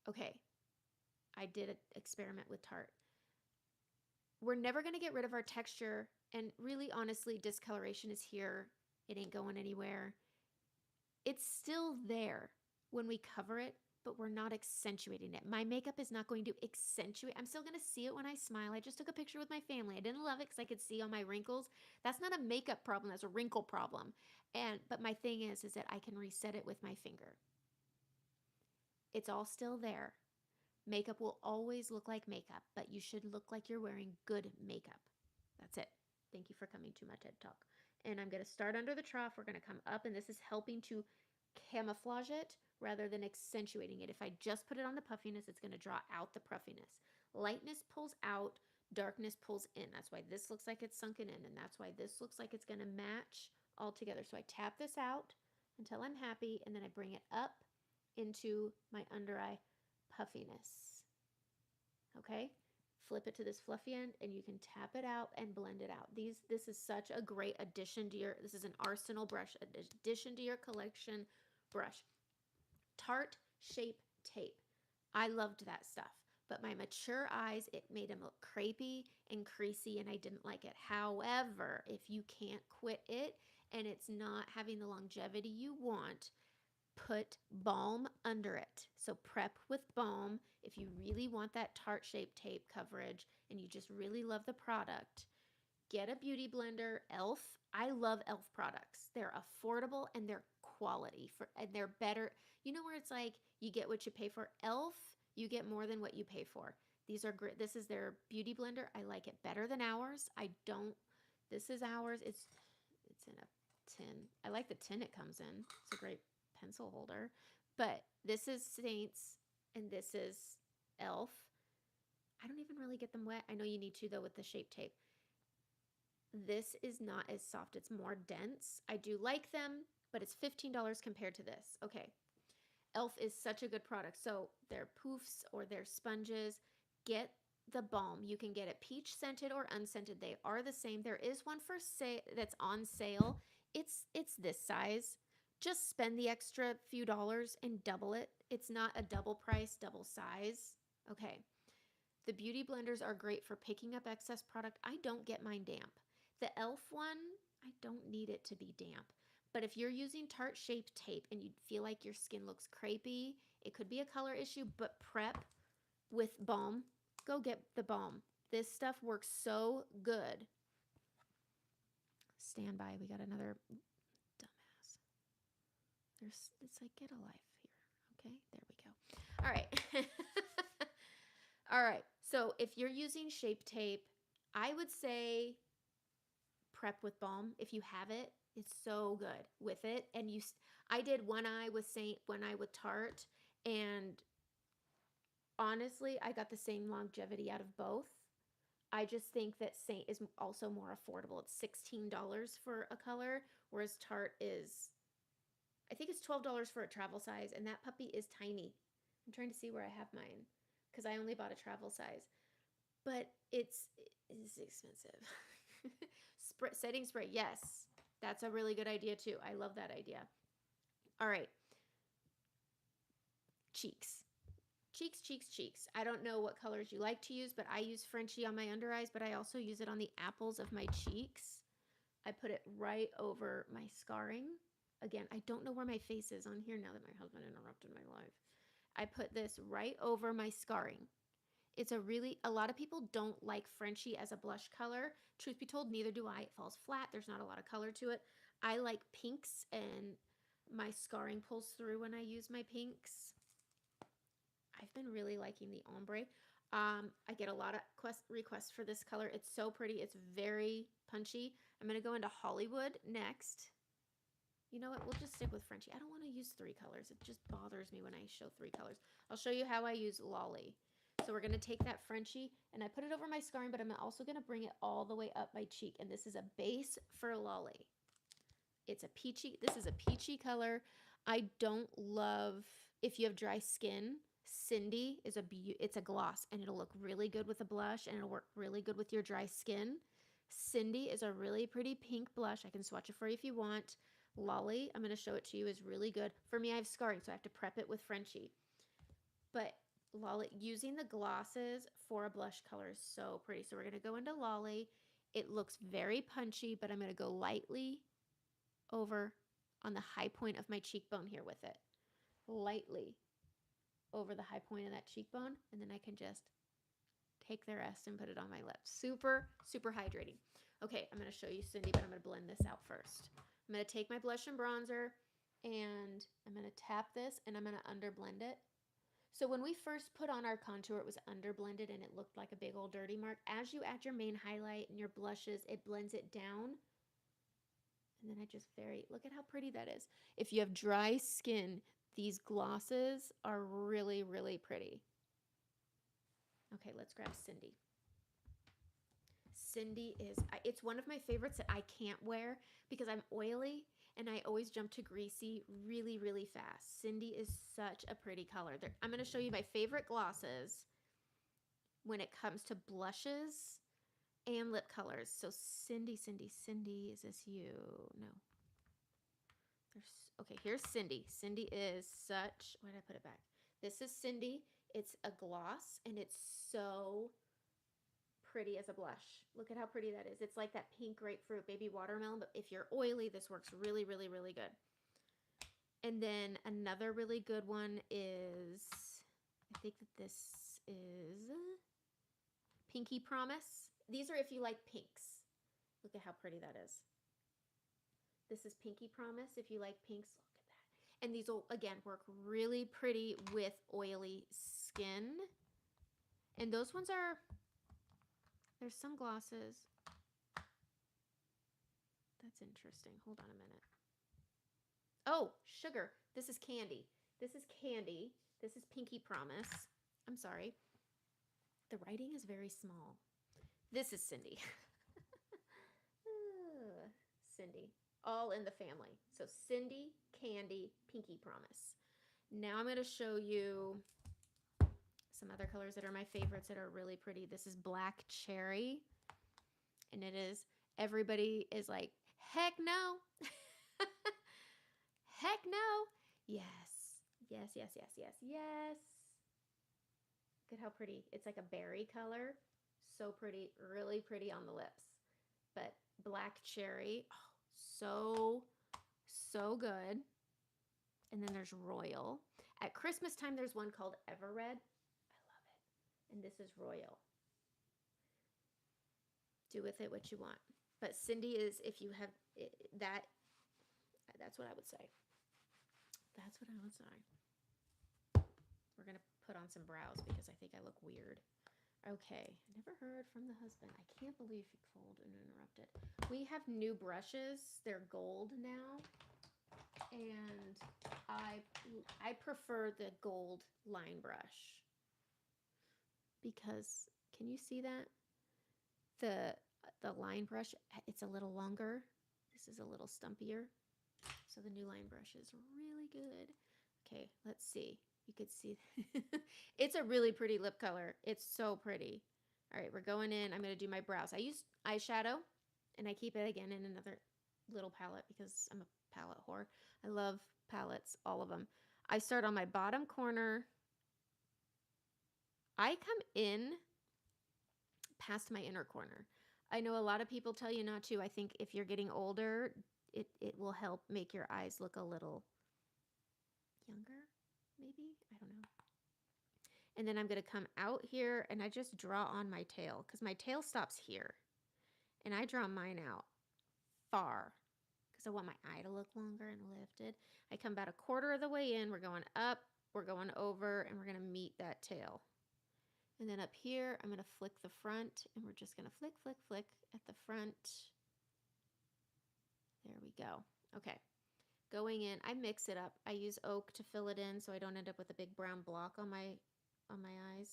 Okay, I did an experiment with Tarte. We're never going to get rid of our texture. And really, honestly, discoloration is here. It ain't going anywhere. It's still there when we cover it, but we're not accentuating it. My makeup is not going to accentuate. I'm still going to see it when I smile. I just took a picture with my family. I didn't love it because I could see all my wrinkles. That's not a makeup problem. That's a wrinkle problem. But my thing is that I can reset it with my finger. It's all still there. Makeup will always look like makeup, but you should look like you're wearing good makeup. That's it. Thank you for coming to my TED Talk. And I'm going to start under the trough. We're going to come up, and this is helping to camouflage it rather than accentuating it. If I just put it on the puffiness, it's going to draw out the puffiness. Lightness pulls out, darkness pulls in. That's why this looks like it's sunken in, and that's why this looks like it's going to match all together. So I tap this out until I'm happy, and then I bring it up into my under eye puffiness. Okay? Flip it to this fluffy end and you can tap it out and blend it out. This is such a great addition to this is an arsenal brush, addition to your collection brush. Tarte Shape Tape. I loved that stuff, but my mature eyes, it made them look crepey and creasy and I didn't like it. However, if you can't quit it and it's not having the longevity you want, put balm under it. So prep with balm if you really want that Tarte Shape Tape coverage and you just really love the product. Get a beauty blender. Elf. I love Elf products. They're affordable and they're quality and they're better. You know where it's like you get what you pay for? Elf, you get more than what you pay for. These are great. This is their beauty blender. I like it better than ours. This is ours. It's in a tin. I like the tin it comes in. It's a great pencil holder, but this is Saints and this is Elf. I don't even really get them wet. I know you need to though with the Shape Tape. This is not as soft. It's more dense. I do like them, but it's $15 compared to this. Okay. Elf is such a good product. So their poofs or their sponges, get the balm. You can get it peach scented or unscented. They are the same. There is one for sale that's on sale. It's this size. Just spend the extra few dollars and double it. It's not a double price, double size. Okay. The beauty blenders are great for picking up excess product. I don't get mine damp. The Elf one, I don't need it to be damp. But if you're using Tarte Shape Tape and you feel like your skin looks crepey, it could be a color issue, but prep with balm. Go get the balm. This stuff works so good. Stand by. We got another dumbass. It's like, get a life here. Okay, there we go. All right. All right. So if you're using Shape Tape, I would say prep with balm if you have it. It's so good with it. And I did one eye with Tarte, and honestly, I got the same longevity out of both. I just think that Saint is also more affordable. It's $16 for a color, whereas Tarte is, I think it's $12 for a travel size, and that puppy is tiny. I'm trying to see where I have mine because I only bought a travel size, but it's expensive. Setting spray, yes, that's a really good idea too. I love that idea. All right, cheeks. Cheeks. I don't know what colors you like to use, but I use Frenchie on my under eyes, but I also use it on the apples of my cheeks. I put it right over my scarring. Again, I don't know where my face is on here now that my husband interrupted my life. I put this right over my scarring. It's a lot of people don't like Frenchie as a blush color. Truth be told, neither do I. It falls flat. There's not a lot of color to it. I like pinks, and my scarring pulls through when I use my pinks. I've been really liking the ombre. I get a lot of requests for this color. It's so pretty. It's very punchy. I'm going to go into Hollywood next. You know what? We'll just stick with Frenchie. I don't want to use 3 colors. It just bothers me when I show 3 colors. I'll show you how I use Lolly. So we're going to take that Frenchie, and I put it over my scarring, but I'm also going to bring it all the way up my cheek. And this is a base for Lolly. This is a peachy color. I don't love, if you have dry skin, Cindy is it's a gloss, and it'll look really good with a blush, and it'll work really good with your dry skin. Cindy is a really pretty pink blush. I can swatch it for you if you want. Lolly, I'm going to show it to you, is really good. For me, I have scarring, so I have to prep it with Frenchie. But Lolly, using the glosses for a blush color is so pretty. So we're going to go into Lolly. It looks very punchy, but I'm going to go lightly over on the high point of my cheekbone here with it. Lightly over the high point of that cheekbone, and then I can just take the rest and put it on my lips. Super, super hydrating. Okay, I'm going to show you Cindy, but I'm going to blend this out first. I'm going to take my blush and bronzer, and I'm going to tap this, and I'm going to underblend it. So when we first put on our contour, it was underblended, and it looked like a big old dirty mark. As you add your main highlight and your blushes, it blends it down. And then I just look at how pretty that is. If you have dry skin, these glosses are really, really pretty. Okay, let's grab Cindy. Cindy it's one of my favorites that I can't wear because I'm oily and I always jump to greasy really, really fast. Cindy is such a pretty color. I'm going to show you my favorite glosses when it comes to blushes and lip colors. So Cindy, is this you? No. Okay, here's Cindy. Cindy is such, why did I put it back? This is Cindy. It's a gloss, and it's so pretty as a blush. Look at how pretty that is. It's like that pink grapefruit baby watermelon, but if you're oily, this works really, really, really good. And then another really good one is, I think that this is Pinky Promise. These are if you like pinks. Look at how pretty that is. This is Pinky Promise. If you like pinks, look at that. And these will, again, work really pretty with oily skin. And those ones there's some glosses. That's interesting. Hold on a minute. Oh, sugar. This is Candy. This is Candy. This is Pinky Promise. I'm sorry. The writing is very small. This is Cindy. Cindy. All in the family. So Cindy, Candy, Pinky Promise. Now I'm going to show you some other colors that are my favorites that are really pretty. This is Black Cherry. And it is, everybody is like, heck no. Heck no. Yes. Yes, yes, yes, yes, yes. Look at how pretty. It's like a berry color. So pretty. Really pretty on the lips. But Black Cherry. Oh, so good. And then there's Royal. At Christmas time, there's one called Ever Red. I love it. And this is Royal. Do with it what you want. But Cindy is, if you have that, that's what I would say. That's what I would say. We're going to put on some brows because I think I look weird. Okay, I never heard from the husband. I can't believe he called and interrupted. We have new brushes. They're gold now. And I prefer the gold line brush. Because, can you see that? The line brush, it's a little longer. This is a little stumpier. So the new line brush is really good. Okay, let's see. You could see it's a really pretty lip color. It's so pretty. All right, we're going in. I'm going to do my brows. I use eyeshadow, and I keep it again in another little palette because I'm a palette whore. I love palettes, all of them. I start on my bottom corner. I come in past my inner corner. I know a lot of people tell you not to. I think if you're getting older, it will help make your eyes look a little younger, maybe? I don't know. And then I'm going to come out here and I just draw on my tail because my tail stops here. And I draw mine out far because I want my eye to look longer and lifted. I come about a quarter of the way in. We're going up, we're going over, and we're going to meet that tail. And then up here, I'm going to flick the front, and we're just going to flick, flick, flick at the front. There we go. Okay. Going in, I mix it up. I use oak to fill it in so I don't end up with a big brown block on my eyes.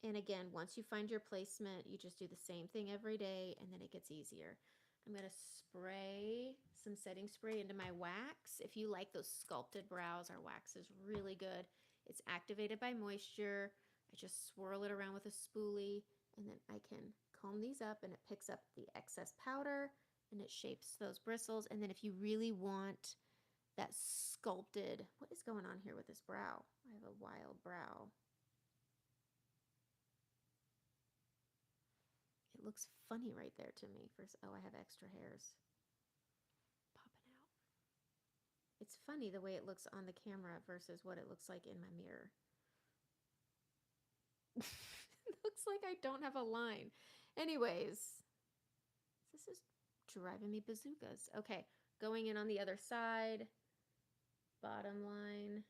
And again, once you find your placement, you just do the same thing every day, and then it gets easier. I'm going to spray some setting spray into my wax. If you like those sculpted brows, our wax is really good. It's activated by moisture. I just swirl it around with a spoolie, and then I can comb these up, and it picks up the excess powder, and it shapes those bristles. And then if you really want that sculpted, what is going on here with this brow? I have a wild brow. It looks funny right there to me. First, oh, I have extra hairs popping out. It's funny the way it looks on the camera versus what it looks like in my mirror. It looks like I don't have a line. Anyways, this is driving me bazookas. Okay, going in on the other side, bottom line,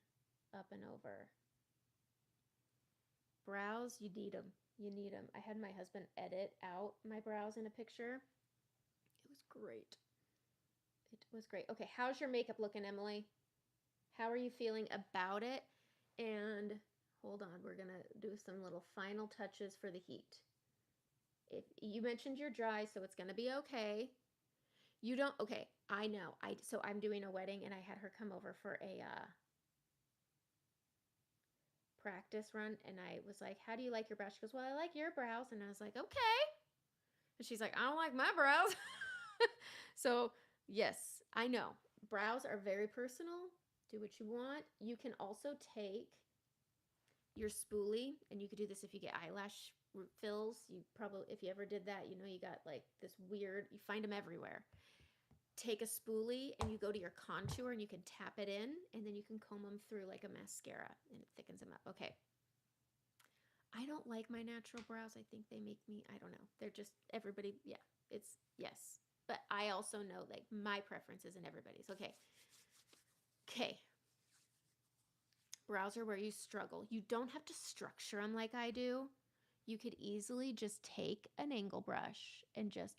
up and over. Brows, you need them. You need them. I had my husband edit out my brows in a picture. It was great. It was great. Okay, how's your makeup looking, Emily? How are you feeling about it? And hold on, we're gonna do some little final touches for the heat. If you mentioned you're dry, so it's gonna be okay. You don't, okay, I know. So I'm doing a wedding and I had her come over for a practice run, and I was like, how do you like your brows? She goes, well, I like your brows. And I was like, okay. And she's like, I don't like my brows. So yes, I know. Brows are very personal. Do what you want. You can also take your spoolie, and you could do this if you get eyelash fills. You probably, if you ever did that, you know, you got like this weird, you find them everywhere. Take a spoolie and you go to your contour and you can tap it in, and then you can comb them through like a mascara and it thickens them up. Okay. I don't like my natural brows. I think they make me, I don't know. They're just, everybody, yeah, it's, yes. But I also know like my preference isn't everybody's. Okay. Okay. Brows are where you struggle. You don't have to structure them like I do. You could easily just take an angle brush and just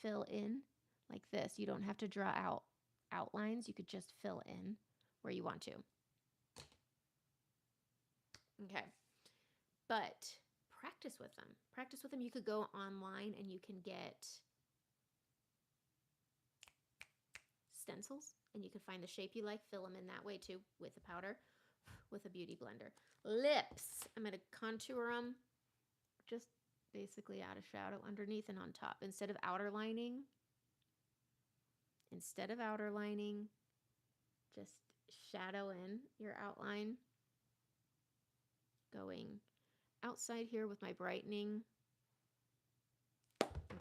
fill in like this. You don't have to draw out outlines. You could just fill in where you want to. Okay. But practice with them. Practice with them. You could go online and you can get stencils, and you can find the shape you like, fill them in that way too with a powder, with a beauty blender. Lips, I'm going to contour them, just basically add a shadow underneath and on top. Instead of outer lining, just shadow in your outline, going outside here with my brightening.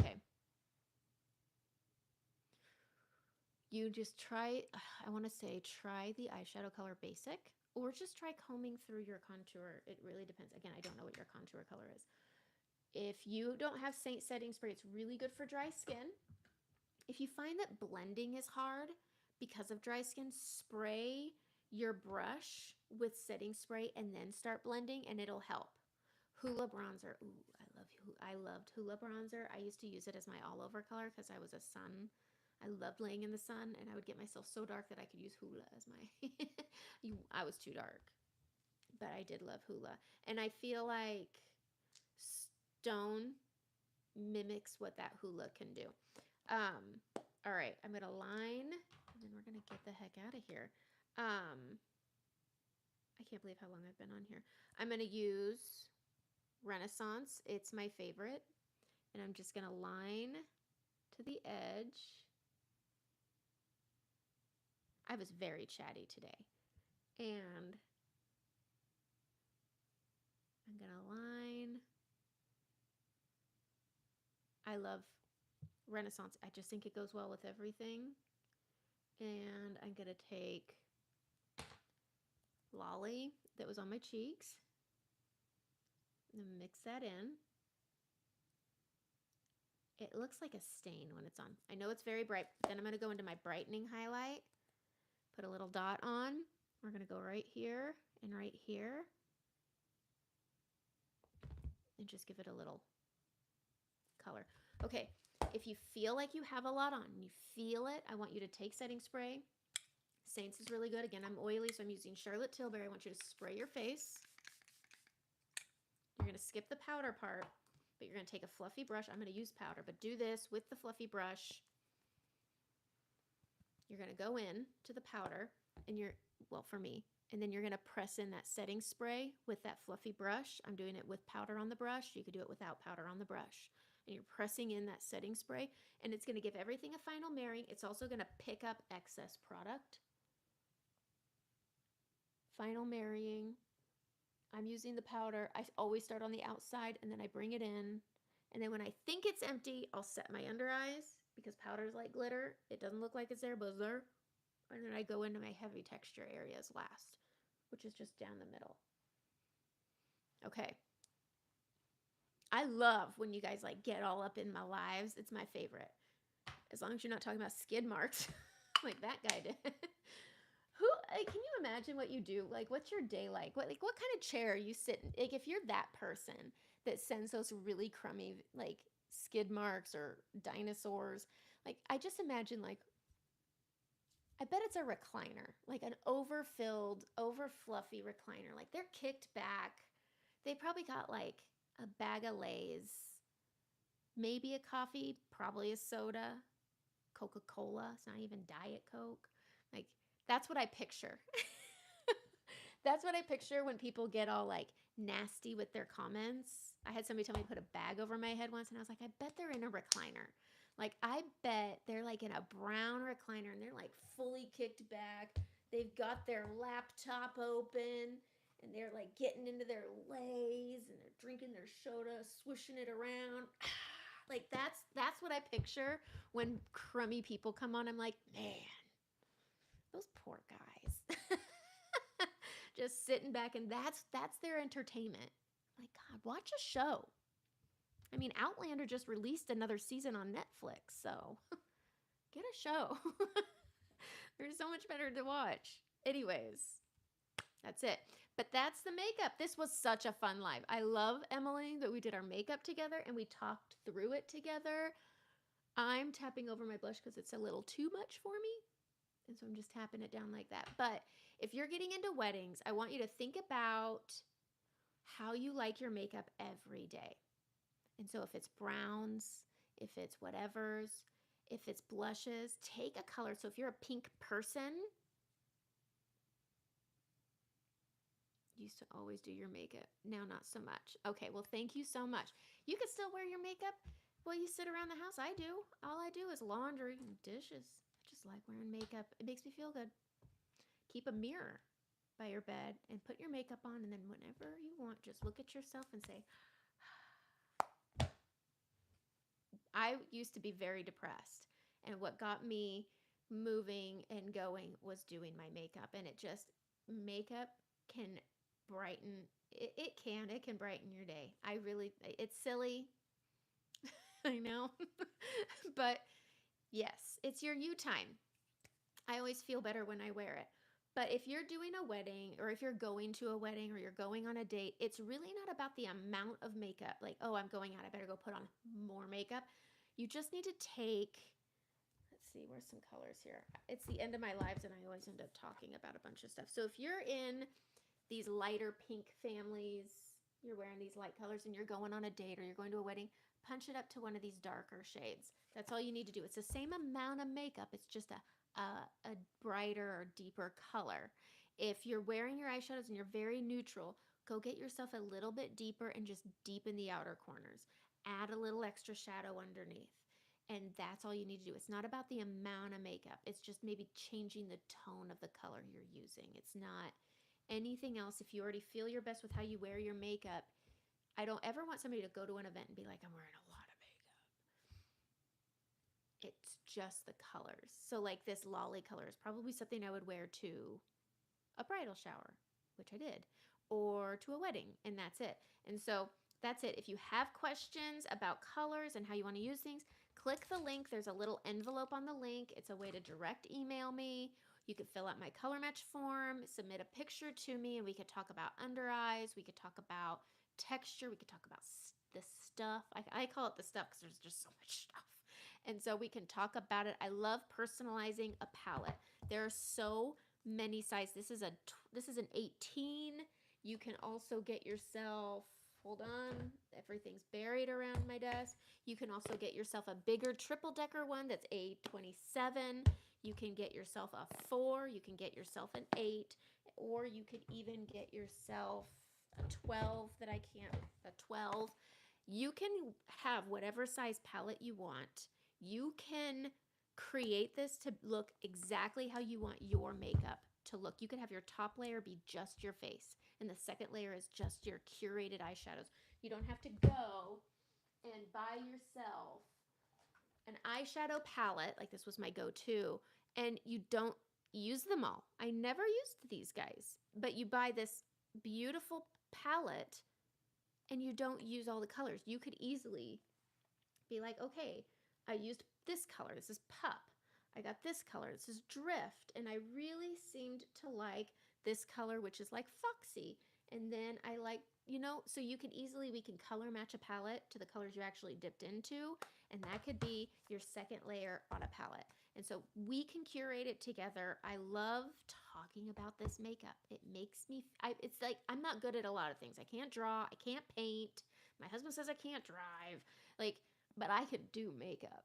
Okay. You just try, I want to say try the eyeshadow color basic, or just try combing through your contour. It really depends. Again, I don't know what your contour color is. If you don't have setting spray, it's really good for dry skin. If you find that blending is hard because of dry skin, spray your brush with setting spray and then start blending, and it'll help. Hoola bronzer. Ooh, I loved Hoola bronzer. I used to use it as my all over color because I was a sun. I loved laying in the sun, and I would get myself so dark that I could use Hoola as my, I was too dark, but I did love Hoola. And I feel like Stone mimics what that Hoola can do. All right, I'm gonna line, and then we're gonna get the heck out of here. I can't believe how long I've been on here. I'm gonna use Renaissance. It's my favorite, and I'm just gonna line to the edge. I was very chatty today, and I'm gonna line. I love Renaissance. I just think it goes well with everything. And I'm gonna take Lolly that was on my cheeks and mix that in. It looks like a stain when it's on. I know it's very bright, but then I'm gonna go into my brightening highlight, put a little dot on. We're gonna go right here and right here and just give it a little color. Okay, if you feel like you have a lot on, you feel it, I want you to take setting spray. Saints is really good. Again, I'm oily, so I'm using Charlotte Tilbury. I want you to spray your face. You're going to skip the powder part, but you're going to take a fluffy brush. I'm going to use powder, but do this with the fluffy brush. You're going to go in to the powder, and well, for me, and then you're going to press in that setting spray with that fluffy brush. I'm doing it with powder on the brush. You could do it without powder on the brush. And you're pressing in that setting spray, and it's going to give everything a final marrying. It's also going to pick up excess product. Final marrying. I'm using the powder. I always start on the outside, and then I bring it in. And then when I think it's empty, I'll set my under eyes, because powder is like glitter. It doesn't look like it's there, but it's there. And then I go into my heavy texture areas last, which is just down the middle. Okay. I love when you guys like get all up in my lives. It's my favorite. As long as you're not talking about skid marks like that guy did. Can you imagine what you do? Like, what's your day like? What kind of chair you sit in? Like, if you're that person that sends those really crummy, like, skid marks or dinosaurs, like, I just imagine, like, I bet it's a recliner, like an overfilled, over fluffy recliner. Like, they're kicked back. They probably got, like, a bag of Lay's, maybe a coffee, probably a soda, Coca-Cola. It's not even Diet Coke. Like, that's what I picture. That's what I picture when people get all like nasty with their comments. I had somebody tell me to put a bag over my head once, and I was like, I bet they're in a recliner. Like, I bet they're like in a brown recliner, and they're like fully kicked back. They've got their laptop open, and they're like getting into their Lay's, and they're drinking their soda, swishing it around. Like, that's what I picture when crummy people come on. I'm like, man, those poor guys. Just sitting back, and that's their entertainment. Like, God, watch a show. I mean, Outlander just released another season on Netflix, so get a show. There's so much better to watch. Anyways, that's it. But that's the makeup. This was such a fun live. I love Emily that we did our makeup together and we talked through it together. I'm tapping over my blush because it's a little too much for me. And so I'm just tapping it down like that. But if you're getting into weddings, I want you to think about how you like your makeup every day. And so if it's browns, if it's whatevers, If it's blushes, take a color. So if you're a pink person, used to always do your makeup. Now not so much. Okay, well, thank you so much. You can still wear your makeup while you sit around the house. I do. All I do is laundry and dishes. I just like wearing makeup. It makes me feel good. Keep a mirror by your bed and put your makeup on, and then whenever you want, just look at yourself and say, I used to be very depressed, and what got me moving and going was doing my makeup. And it just, makeup can brighten, it can brighten your day. I really, it's silly. I know. But yes, it's your you time. I always feel better when I wear it. But if you're doing a wedding, or if you're going to a wedding, or you're going on a date, it's really not about the amount of makeup. Like, oh, I'm going out, I better go put on more makeup. You just need to take, let's see, where's some colors here? It's the end of my lives, and I always end up talking about a bunch of stuff. So if you're in these lighter pink families, you're wearing these light colors, and you're going on a date, or you're going to a wedding, punch it up to one of these darker shades. That's all you need to do. It's the same amount of makeup. It's just a brighter or deeper color. If you're wearing your eyeshadows and you're very neutral, go get yourself a little bit deeper and just deepen the outer corners. Add a little extra shadow underneath. And that's all you need to do. It's not about the amount of makeup. It's just maybe changing the tone of the color you're using. It's not anything else. If you already feel your best with how you wear your makeup, I don't ever want somebody to go to an event and be like, I'm wearing a lot of makeup. It's just the colors. So like this lolly color is probably something I would wear to a bridal shower, which I did, or to a wedding, and that's it. And so that's it. If you have questions about colors and how you want to use things, click the link. There's a little envelope on the link. It's a way to direct email me. You could fill out my color match form, submit a picture to me, and we could talk about under eyes. We could talk about texture. We could talk about the stuff. I call it the stuff because there's just so much stuff. And so we can talk about it. I love personalizing a palette. There are so many sizes. This is an 18. You can also get yourself, hold on, everything's buried around my desk. You can also get yourself a bigger triple decker one that's a 27. You can get yourself a 4. You can get yourself an 8, or you could even get yourself a 12 that I can't, a 12. You can have whatever size palette you want. You can create this to look exactly how you want your makeup to look. You could have your top layer be just your face, and the second layer is just your curated eyeshadows. You don't have to go and buy yourself an eyeshadow palette, like this was my go-to, and you don't use them all. I never used these guys, but you buy this beautiful palette and you don't use all the colors. You could easily be like, okay, I used this color. This is Pup. I got this color. This is Drift. And I really seemed to like this color, which is like Foxy. And then I like, so you can easily, we can color match a palette to the colors you actually dipped into. And that could be your second layer on a palette. And so we can curate it together. I love talking about this makeup. It makes me, it's like, I'm not good at a lot of things. I can't draw. I can't paint. My husband says I can't drive. But I can do makeup.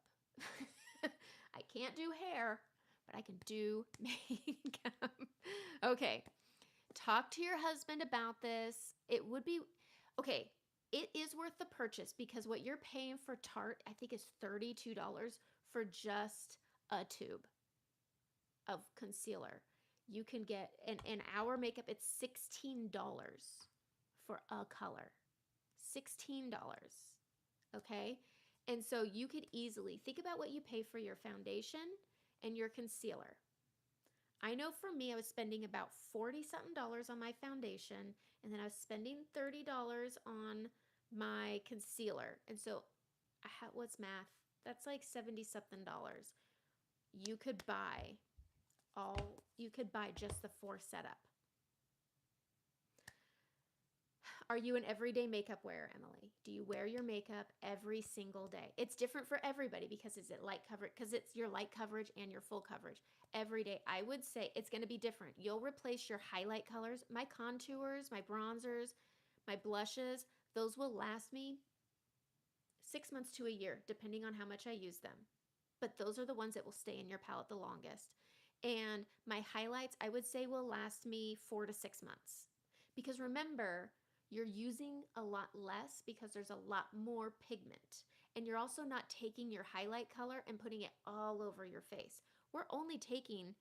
I can't do hair, but I can do makeup. Okay. Talk to your husband about this. It would be, okay, it is worth the purchase because what you're paying for Tarte, I think, is $32 for just a tube of concealer. You can get, in our makeup, it's $16 for a color. $16. Okay? And so you could easily think about what you pay for your foundation and your concealer. I know for me, I was spending about 40 something dollars on my foundation, and then I was spending $30 on my concealer. And so what's math? That's like 70 something dollars. You could buy just the 4 setup. Are you an everyday makeup wearer, Emily? Do you wear your makeup every single day? It's different for everybody because it's light coverage, because it's your light coverage and your full coverage. Every day, I would say it's going to be different. You'll replace your highlight colors, my contours, my bronzers, my blushes. Those will last me 6 months to a year, depending on how much I use them. but those are the ones that will stay in your palette the longest. And my highlights, I would say, will last me 4 to 6 months. Because remember, you're using a lot less because there's a lot more pigment. And you're also not taking your highlight color and putting it all over your face. We're only taking,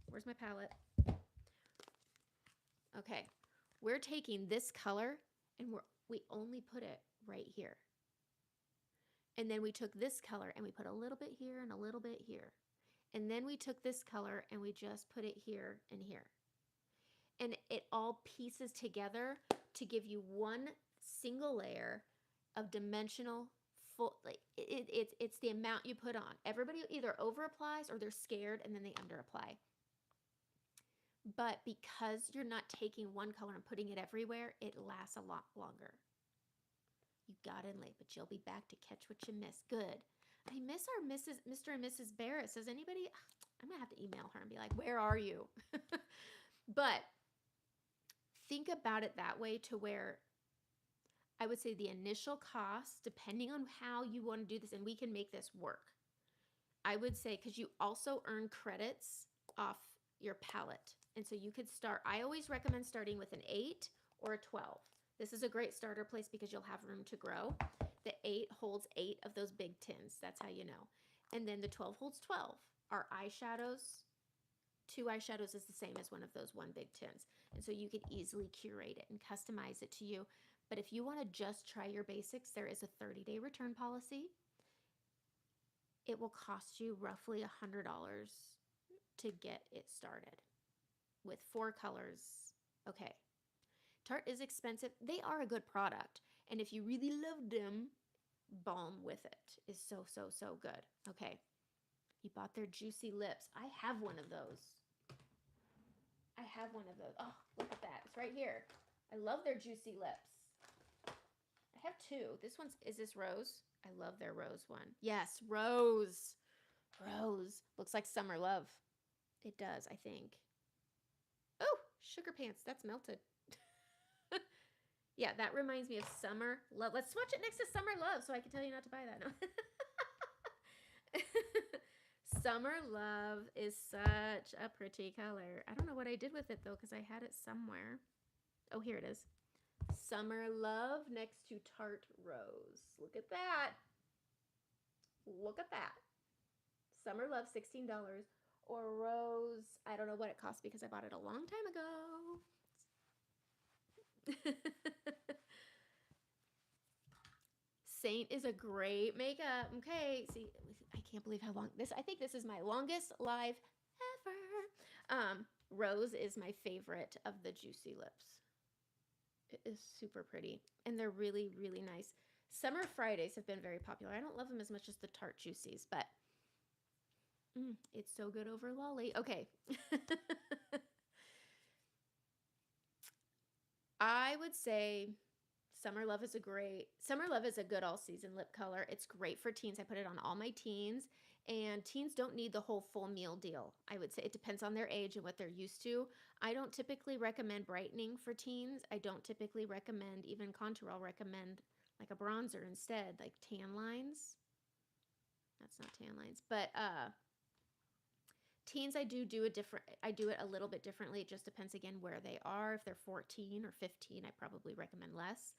where's my palette? Okay, we're taking this color and we only put it right here. And then we took this color and we put a little bit here and a little bit here. And then we took this color and we just put it here and here. And it all pieces together to give you one single layer of dimensional full, like it's the amount you put on. Everybody either over applies or they're scared and then they under apply. But because you're not taking one color and putting it everywhere, it lasts a lot longer. You got in late, but you'll be back to catch what you missed. Good. I miss our Mr. and Mrs. Barrett. Does anybody, I'm going to have to email her and be like, where are you? But think about it that way, to where I would say the initial cost, depending on how you want to do this, and we can make this work. I would say, because you also earn credits off your palette. And so you could start, I always recommend starting with an 8 or a 12. This is a great starter place because you'll have room to grow. The 8 holds 8 of those big tins. That's how you know. And then the 12 holds 12. Our eyeshadows, 2 eyeshadows is the same as one of those one big tins. And so you could easily curate it and customize it to you. But if you want to just try your basics, there is a 30-day return policy. It will cost you roughly $100 to get it started with 4 colors. Okay. Tarte is expensive. They are a good product. And if you really loved them, balm with it is so, so, so good. Okay. You bought their juicy lips. I have one of those. I have one of those. Oh, look at that. It's right here. I love their juicy lips. I have 2. This one's, is this rose? I love their rose one. Yes, rose. Rose. Looks like summer love. It does, I think. Oh, sugar pants. That's melted. Yeah, that reminds me of summer love. Let's swatch it next to summer love so I can tell you not to buy that. No. Summer love is such a pretty color. I don't know what I did with it though, because I had it somewhere. Oh, here it is. Summer love next to Tarte rose. Look at that. Look at that. Summer love, $16. Or rose, I don't know what it cost because I bought it a long time ago. Saint is a great makeup. Okay, see, I can't believe how long this, I think this is my longest live ever. Rose is my favorite of the juicy lips. It is super pretty, and they're really, really nice. Summer Fridays have been very popular. I don't love them as much as the Tarte Juicies, but it's so good over Lolly. Okay. I would say Summer Love is a good all season lip color. It's great for teens. I put it on all my teens, and teens don't need the whole full meal deal. I would say it depends on their age and what they're used to. I don't typically recommend brightening for teens. I don't typically recommend even contour. I'll recommend like a bronzer instead, like tan lines. That's not tan lines, but teens, I do it a little bit differently. It just depends again where they are. If they're 14 or 15, I probably recommend less,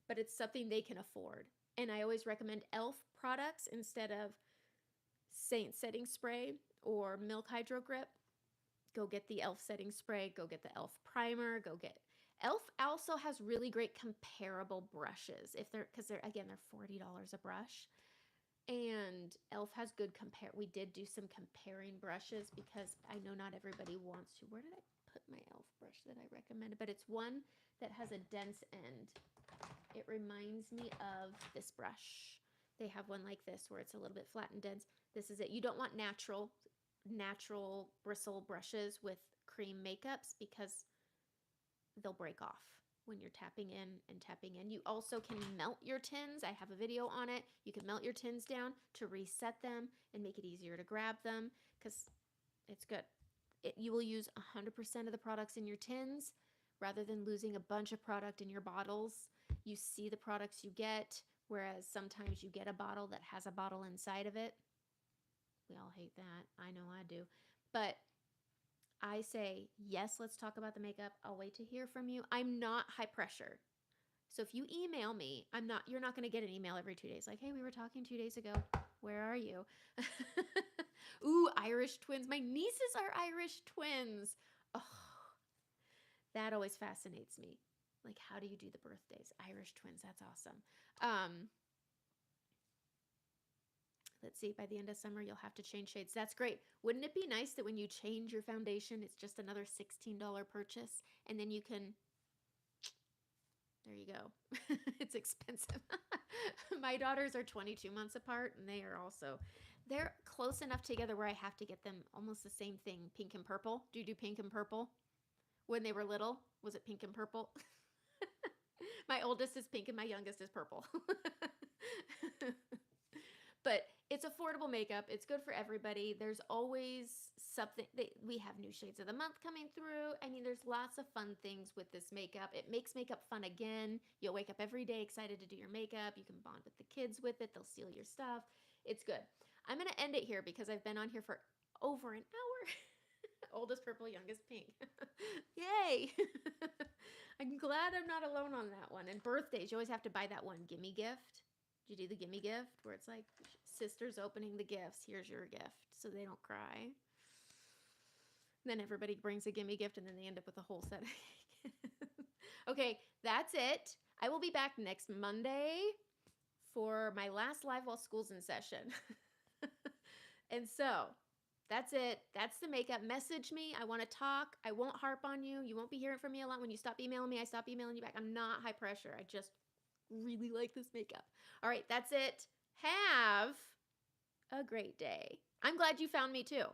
but it's something they can afford. And I always recommend e.l.f. products instead of Saint setting spray or Milk Hydro Grip. Go get the e.l.f. setting spray, go get the e.l.f. primer, e.l.f. also has really great comparable brushes because they're $40 a brush. And e.l.f. has good we did do some comparing brushes because I know not everybody wants to. Where did I put my e.l.f. brush that I recommended? But it's one that has a dense end. It reminds me of this brush. They have one like this where it's a little bit flat and dense. This is it. You don't want natural bristle brushes with cream makeups because they'll break off when you're tapping in and tapping in. You also can melt your tins. I have a video on it. You can melt your tins down to reset them and make it easier to grab them because it's good. You will use 100% of the products in your tins rather than losing a bunch of product in your bottles. You see the products you get, whereas sometimes you get a bottle that has a bottle inside of it. We all hate that. I know I do. But I say, yes, let's talk about the makeup. I'll wait to hear from you. I'm not high pressure. So if you email me, you're not going to get an email every 2 days like, hey, we were talking 2 days ago. Where are you? Ooh, Irish twins. My nieces are Irish twins. Oh, that always fascinates me. Like, how do you do the birthdays? Irish twins. That's awesome. Let's see, by the end of summer, you'll have to change shades. That's great. Wouldn't it be nice that when you change your foundation, it's just another $16 purchase and then you can, there you go. It's expensive. My daughters are 22 months apart and they're close enough together where I have to get them almost the same thing, pink and purple. Do you do pink and purple? When they were little, was it pink and purple? My oldest is pink and my youngest is purple. But it's affordable makeup. It's good for everybody. There's always something. We have new shades of the month coming through. I mean, there's lots of fun things with this makeup. It makes makeup fun again. You'll wake up every day excited to do your makeup. You can bond with the kids with it. They'll steal your stuff. It's good. I'm going to end it here because I've been on here for over an hour. Oldest purple, youngest pink. Yay! I'm glad I'm not alone on that one. And birthdays, you always have to buy that one gimme gift. Do you do the gimme gift where it's like sisters opening the gifts? Here's your gift, so they don't cry. And then everybody brings a gimme gift, and then they end up with a whole set. Okay, that's it. I will be back next Monday for my last live while school's in session. And so that's it. That's the makeup. Message me. I want to talk. I won't harp on you. You won't be hearing from me a lot. When you stop emailing me, I stop emailing you back. I'm not high pressure. I just really like this makeup. All right, that's it. Have a great day. I'm glad you found me too.